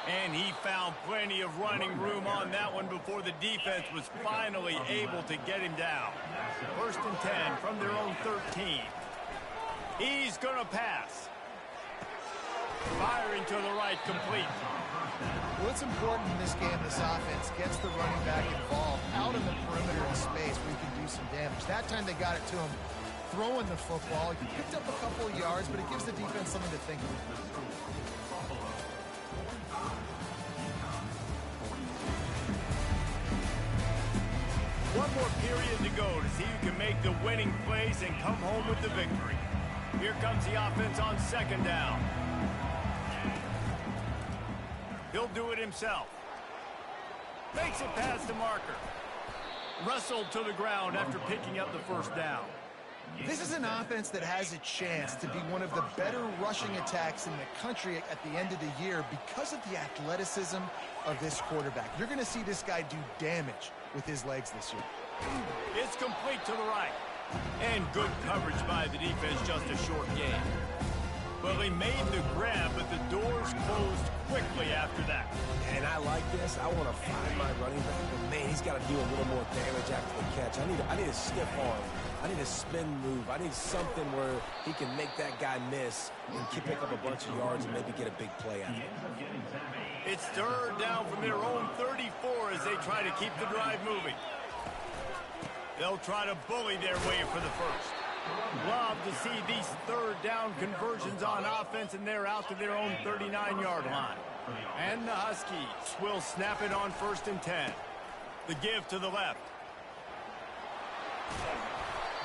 And he found plenty of running room on that one before the defense was finally able to get him down. 1st and 10 from their own 13. He's going to pass. Firing to the right, complete. Well, it's important in this game this offense gets the running back involved out of the perimeter in space where he can do some damage. That time they got it to him throwing the football. He picked up a couple of yards, but it gives the defense something to think about. One more period to go to see who can make the winning plays and come home with the victory. Here comes the offense on 2nd down. He'll do it himself. Makes it past the marker. Wrestled to the ground after picking up the 1st down. This is an offense that has a chance to be one of the better rushing attacks in the country at the end of the year because of the athleticism of this quarterback. You're going to see this guy do damage with his legs this year. It's complete to the right. And good coverage by the defense, just a short game. Well, he made the grab, but the doors closed quickly after that. And I like this. I want to find my running back, but man, he's got to do a little more damage after the catch. I need a stiff arm. I need a spin move. I need something where he can make that guy miss and pick up a bunch of yards and maybe get a big play out of it. It's 3rd down from their own 34 as they try to keep the drive moving. They'll try to bully their way for the 1st. Love to see these 3rd down conversions on offense, and they're out to their own 39-yard line. And the Huskies will snap it on 1st and 10. The give to the left.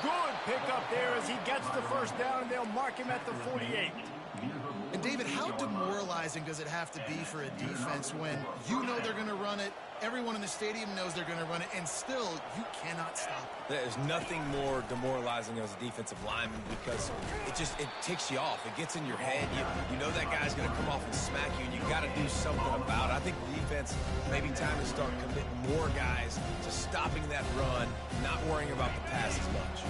Good pickup there as he gets the first down, and they'll mark him at the 48. And David, how demoralizing does it have to be for a defense when you know they're going to run it, everyone in the stadium knows they're going to run it, and still you cannot stop it? There's nothing more demoralizing as a defensive lineman because it ticks you off. It gets in your head. You know that guy's going to come off and smack you, and you got to do something about it. I think the defense, maybe time to start committing more guys to stopping that run, not worrying about the pass as much.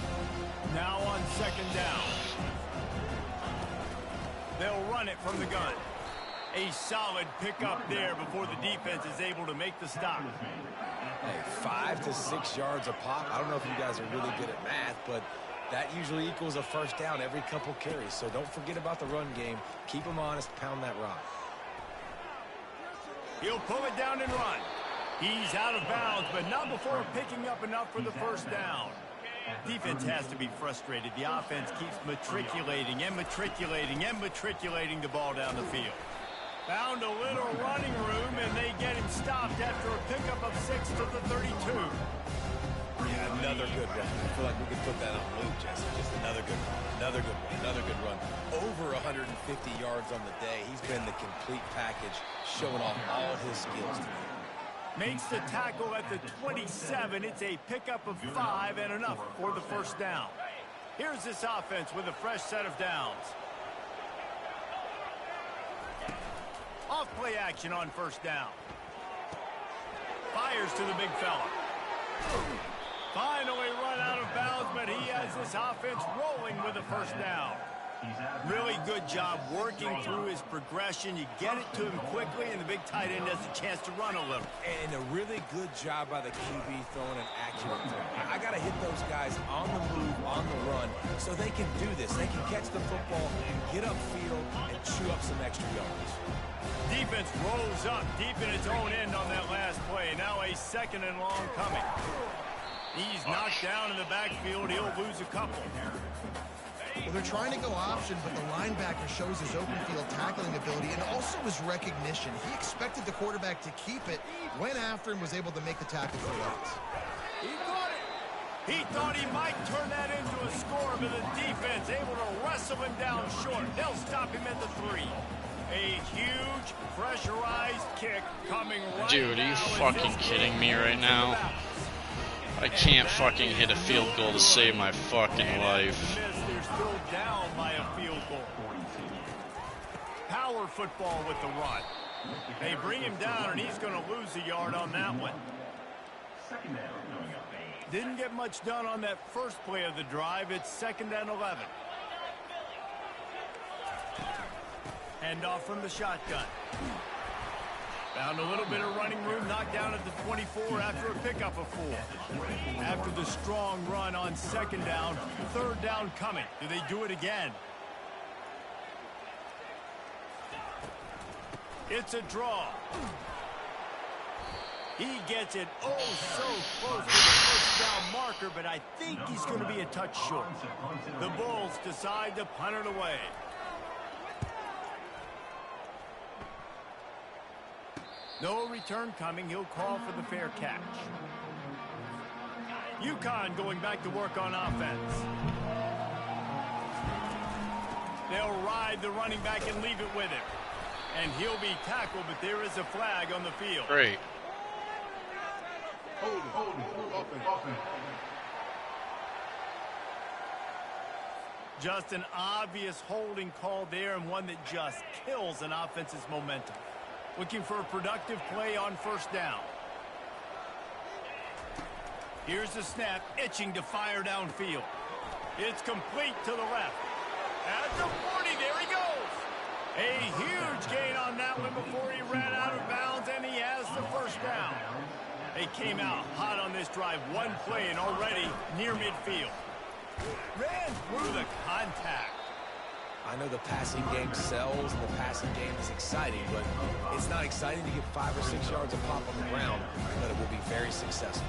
Now on second down. They'll run it from the gun. A solid pickup there before the defense is able to make the stop. Hey, 5 to 6 yards a pop. I don't know if you guys are really good at math, but that usually equals a first down every couple carries. So don't forget about the run game. Keep them honest. Pound that rock. He'll pull it down and run. He's out of bounds, but not before picking up enough for the first down. Defense has to be frustrated. The offense keeps matriculating and matriculating and matriculating the ball down the field. Found a little running room, and they get him stopped after a pickup of 6 to the 32. Yeah, another good run. I feel like we could put that on loop, Jesse. Just another good run, another good run, another good run. Over 150 yards on the day. He's been the complete package, showing off all his skills today. Makes the tackle at the 27. It's a pickup of 5 and enough for the first down. Here's this offense with a fresh set of downs. Off play action on first down. Fires to the big fella. Finally run out of bounds, but he has this offense rolling with a first down. Really good job working through his progression. You get it to him quickly, and the big tight end has a chance to run a little. And a really good job by the QB throwing an accurate throw. I got to hit those guys on the move, on the run, so they can do this. They can catch the football, get upfield, and chew up some extra yards. Defense rolls up deep in its own end on that last play. Now a second and long coming. He's knocked down in the backfield. He'll lose a couple. Well, they're trying to go option, but the linebacker shows his open field tackling ability and also his recognition. He expected the quarterback to keep it, went after him, was able to make the tackle for loss. He caught it. He thought he might turn that into a score, but the defense able to wrestle him down short. They'll stop him at the 3. A huge pressurized kick coming right. Dude, are you fucking kidding me right now? I can't fucking hit a field goal to save my fucking life. They're still down by a field goal. Power football with the run. They bring him down, and he's going to lose a yard on that one. Didn't get much done on that first play of the drive. It's 2nd and 11. Hand off from the shotgun. Found a little bit of running room, knocked down at the 24 after a pickup of 4. After the strong run on 2nd down, 3rd down coming. Do they do it again? It's a draw. He gets it so close to the first down marker, but I think he's going to be a touch short. The Bulls decide to punt it away. No return coming. He'll call for the fair catch. UCONN going back to work on offense. They'll ride the running back and leave it with him. And he'll be tackled, but there is a flag on the field. Great. Just an obvious holding call there, and one that just kills an offense's momentum. Looking for a productive play on first down. Here's the snap, itching to fire downfield. It's complete to the left. At the 40, there he goes. A huge gain on that one before he ran out of bounds, and he has the first down. They came out hot on this drive. One play and already near midfield. Ran through the contact. I know the passing game sells and the passing game is exciting, but it's not exciting to get 5 or 6 yards a pop on the ground, but it will be very successful.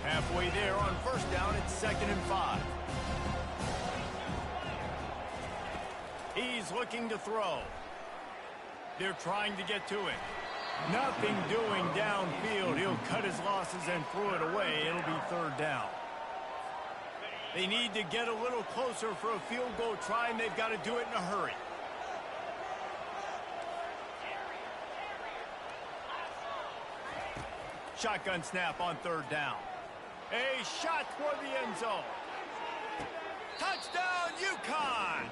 Halfway there on first down, it's 2nd and 5. He's looking to throw. They're trying to get to it. Nothing doing downfield. He'll cut his losses and throw it away. It'll be 3rd down. They need to get a little closer for a field goal try, and they've got to do it in a hurry. Shotgun snap on third down. A shot toward the end zone. Touchdown, UConn!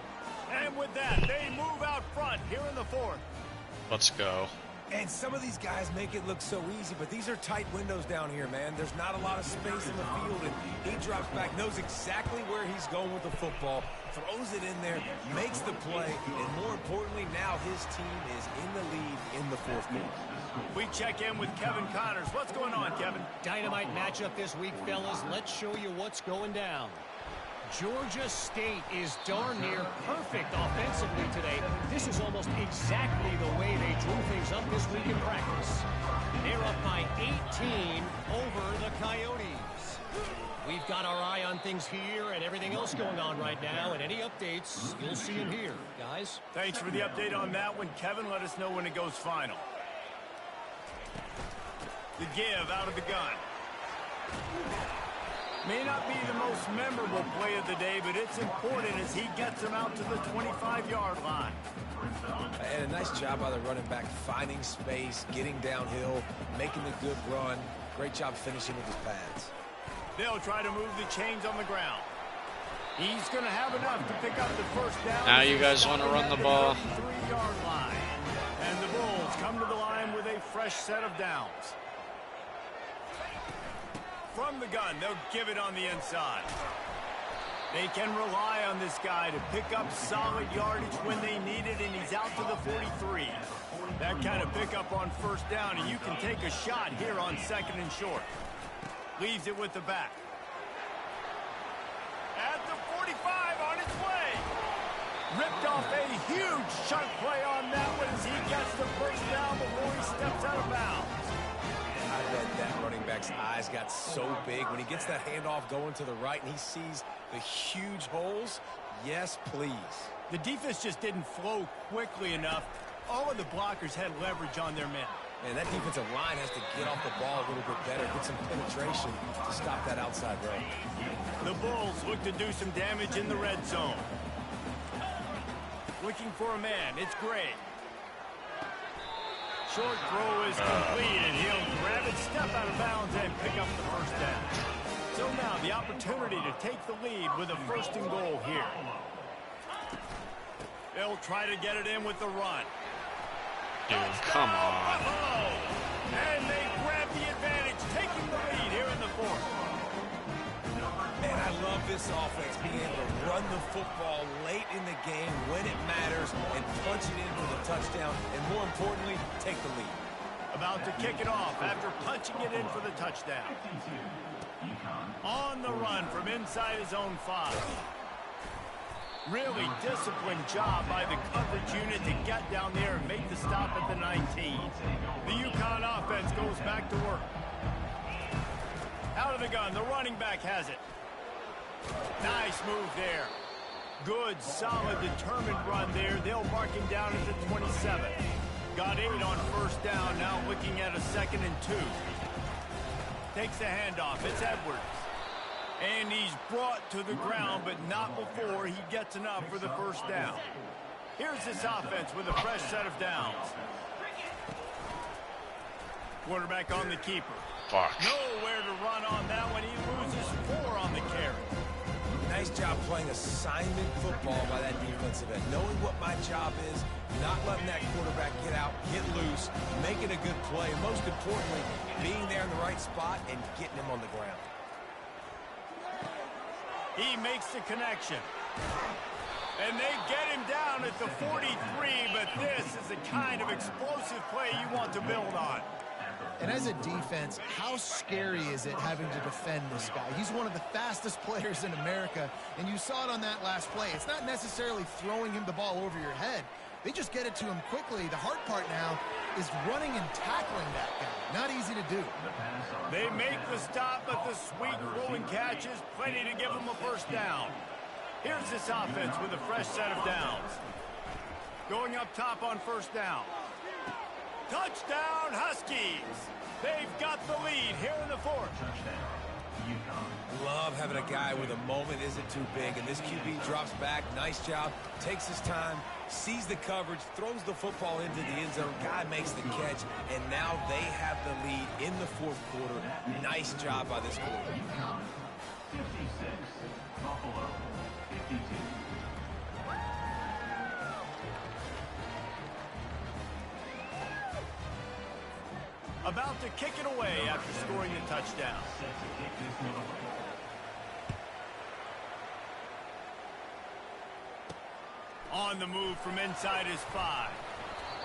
And with that, they move out front here in the fourth. Let's go. And some of these guys make it look so easy, but these are tight windows down here, man. There's not a lot of space in the field, and he drops back, knows exactly where he's going with the football, throws it in there, makes the play, and more importantly, now his team is in the lead in the fourth quarter. We check in with Kevin Connors. What's going on, Kevin? Dynamite matchup this week, fellas. Let's show you what's going down. Georgia State is darn near perfect offensively today. This is almost exactly the way they drew things up this week in practice. They're up by 18 over the Coyotes. We've got our eye on things here and everything else going on right now, and any updates, you'll see them here, guys. Thanks for the update on that one, Kevin. Let us know when it goes final. The give out of the gun. May not be the most memorable play of the day, but it's important as he gets him out to the 25-yard line. And a nice job by the running back, finding space, getting downhill, making a good run. Great job finishing with his pads. They'll try to move the chains on the ground. He's going to have enough to pick up the first down. Now you guys want to run the ball. 3-yard line. And the Bulls come to the line with a fresh set of downs. From the gun, they'll give it on the inside. They can rely on this guy to pick up solid yardage when they need it, and he's out to the 43. That kind of pickup on first down, and you can take a shot here on second and short. Leaves it with the back. At the 45 on its way. Ripped off a huge chunk play on that one as he gets the first down before he steps out of bounds. I bet that running back's eyes got so big when he gets that handoff going to the right and he sees the huge holes. Yes, please. The defense just didn't flow quickly enough. All of the blockers had leverage on their men. And that defensive line has to get off the ball a little bit better, get some penetration to stop that outside run. The Bulls look to do some damage in the red zone. Looking for a man. It's Gray. Short throw is complete, and he'll grab it, step out of bounds, and pick up the first down. So now the opportunity to take the lead with a first and goal here. They'll try to get it in with the run. Dude, come on. And they grab the advantage, taking the lead here in the fourth. Man, I love this offense, being able to run the football late in the game when it matters and punch it in for the touchdown, and more importantly, take the lead. About to kick it off after punching it in for the touchdown. On the run from inside his own 5. Really disciplined job by the coverage unit to get down there and make the stop at the 19. The UConn offense goes back to work. Out of the gun, the running back has it. Nice move there. Good, solid, determined run there. They'll mark him down at the 27. Got 8 on first down, now looking at a 2nd and 2. Takes the handoff, it's Edwards. And he's brought to the ground, but not before he gets enough for the first down. Here's this offense with a fresh set of downs. Quarterback on the keeper. Fuck. Nowhere to run on that one. He loses 4 on the carry. Nice job playing assignment football by that defensive end. Knowing what my job is, not letting that quarterback get out, get loose, making a good play, and most importantly, being there in the right spot and getting him on the ground. He makes the connection. And they get him down at the 43, but this is the kind of explosive play you want to build on. And as a defense, how scary is it having to defend this guy? He's one of the fastest players in America, and you saw it on that last play. It's not necessarily throwing him the ball over your head. They just get it to him quickly. The hard part now is running and tackling that guy. Not easy to do. They make the stop, but the sweet rolling catch is plenty to give them a first down. Here's this offense with a fresh set of downs. Going up top on first down. Touchdown, Huskies! They've got the lead here in the fourth. Love having a guy where the moment isn't too big, and this QB drops back. Nice job. Takes his time, sees the coverage, throws the football into the end zone. Guy makes the catch, and now they have the lead in the fourth quarter. Nice job by this quarterback. 56, Buffalo, 52. About to kick it away after scoring the touchdown. On the move from inside his 5.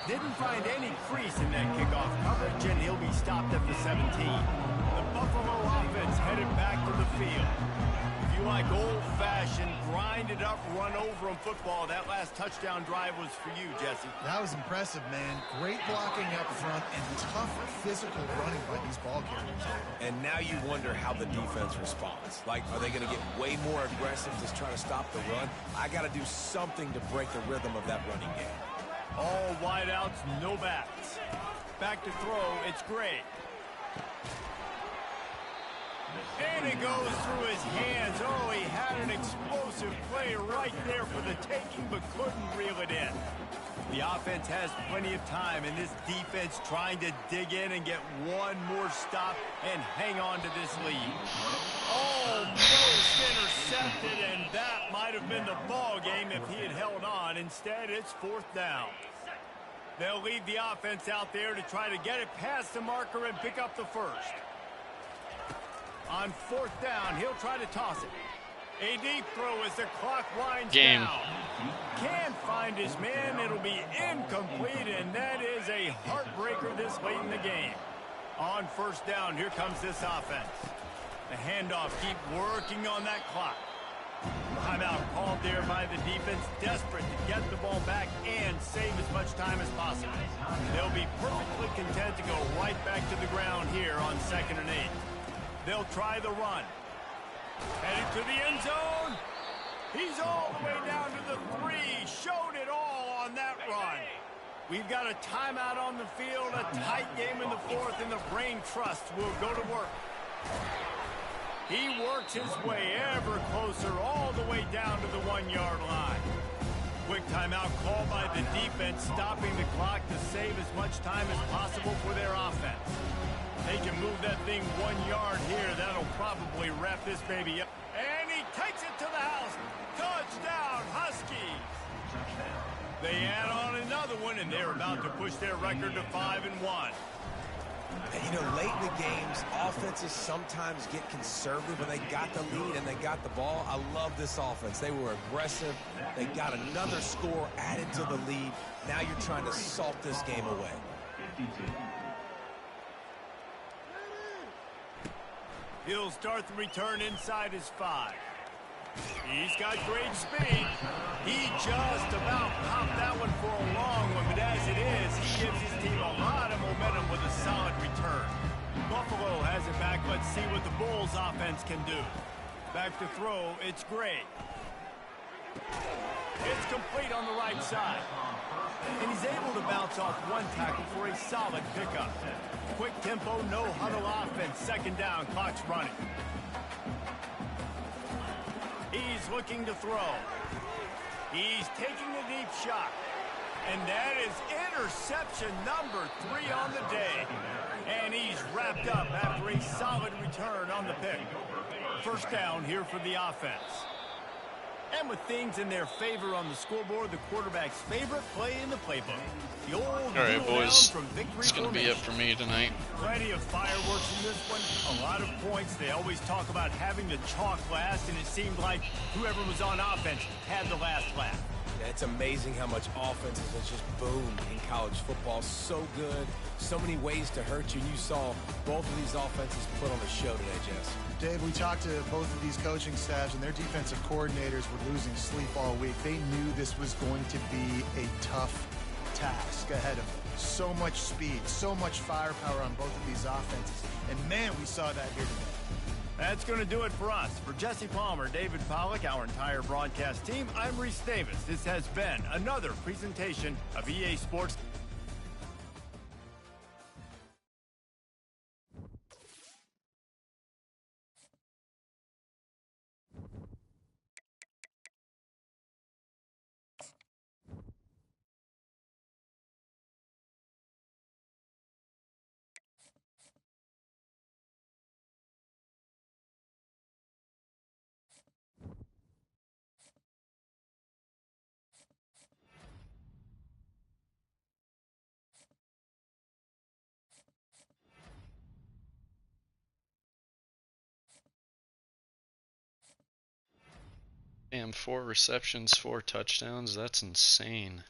Didn't find any crease in that kickoff coverage, and he'll be stopped at the 17. The Buffalo offense headed back to the field. If you like old-fashioned, grind-it-up, run-over-'em football, that last touchdown drive was for you, Jesse. That was impressive, man. Great blocking up front and tough physical running by these ball carriers. And now you wonder how the defense responds. Like, are they going to get way more aggressive to try to stop the run? I got to do something to break the rhythm of that running game. All wideouts, no backs. Back to throw, it's great. And it goes through his hands. Oh, he had an explosive play right there for the taking, but couldn't reel it in. The offense has plenty of time, and this defense trying to dig in and get one more stop and hang on to this lead. Almost intercepted, and that might have been the ball game if he had held on. Instead, it's fourth down. They'll leave the offense out there to try to get it past the marker and pick up the first. On fourth down, he'll try to toss it. A deep throw as the clock winds down. Can't find his man. It'll be incomplete, and that is a heartbreaker this late in the game. On first down, here comes this offense. The handoff, keep working on that clock. Timeout called there by the defense, desperate to get the ball back and save as much time as possible. They'll be perfectly content to go right back to the ground here on 2nd and 8. They'll try the run. Headed to the end zone. He's all the way down to the 3. Showed it all on that run. We've got a timeout on the field, a tight game in the fourth, and the brain trust will go to work. He works his way ever closer all the way down to the 1-yard line. Quick timeout called by the defense, stopping the clock to save as much time as possible for their offense. They can move that thing 1 yard here. That'll probably wrap this baby up. And he takes it to the house. Touchdown, Huskies. They add on another one, and they're about to push their record to 5-1. And, you know, late in the games, offenses sometimes get conservative when they got the lead and they got the ball. I love this offense. They were aggressive. They got another score added to the lead. Now you're trying to salt this game away. 52. He'll start the return inside his 5. He's got great speed. He just about popped that one for a long one, but as it is, he gives his team a lot of momentum with a solid return. Buffalo has it back. Let's see what the Bulls offense can do. Back to throw, it's great. It's complete on the right side. And he's able to bounce off one tackle for a solid pickup. Quick tempo, no huddle offense. 2nd down, clock's running. He's looking to throw. He's taking a deep shot. And that is interception number 3 on the day. And he's wrapped up after a solid return on the pick. First down here for the offense. And with things in their favor on the scoreboard, the quarterback's favorite play in the playbook. The old All right, boys. from victory It's going to be it for me tonight. Plenty of fireworks in this one. A lot of points. They always talk about having the chalk last, and it seemed like whoever was on offense had the last laugh. Yeah, it's amazing how much offenses has just boomed in college football. So good. So many ways to hurt you. And you saw both of these offenses put on the show today, Jess. Dave, we talked to both of these coaching staffs, and their defensive coordinators were losing sleep all week. They knew this was going to be a tough task ahead of them. So much speed, so much firepower on both of these offenses. And, man, we saw that here today. That's going to do it for us. For Jesse Palmer, David Pollack, our entire broadcast team, I'm Reese Davis. This has been another presentation of EA Sports. Damn, 4 receptions, 4 touchdowns. That's insane.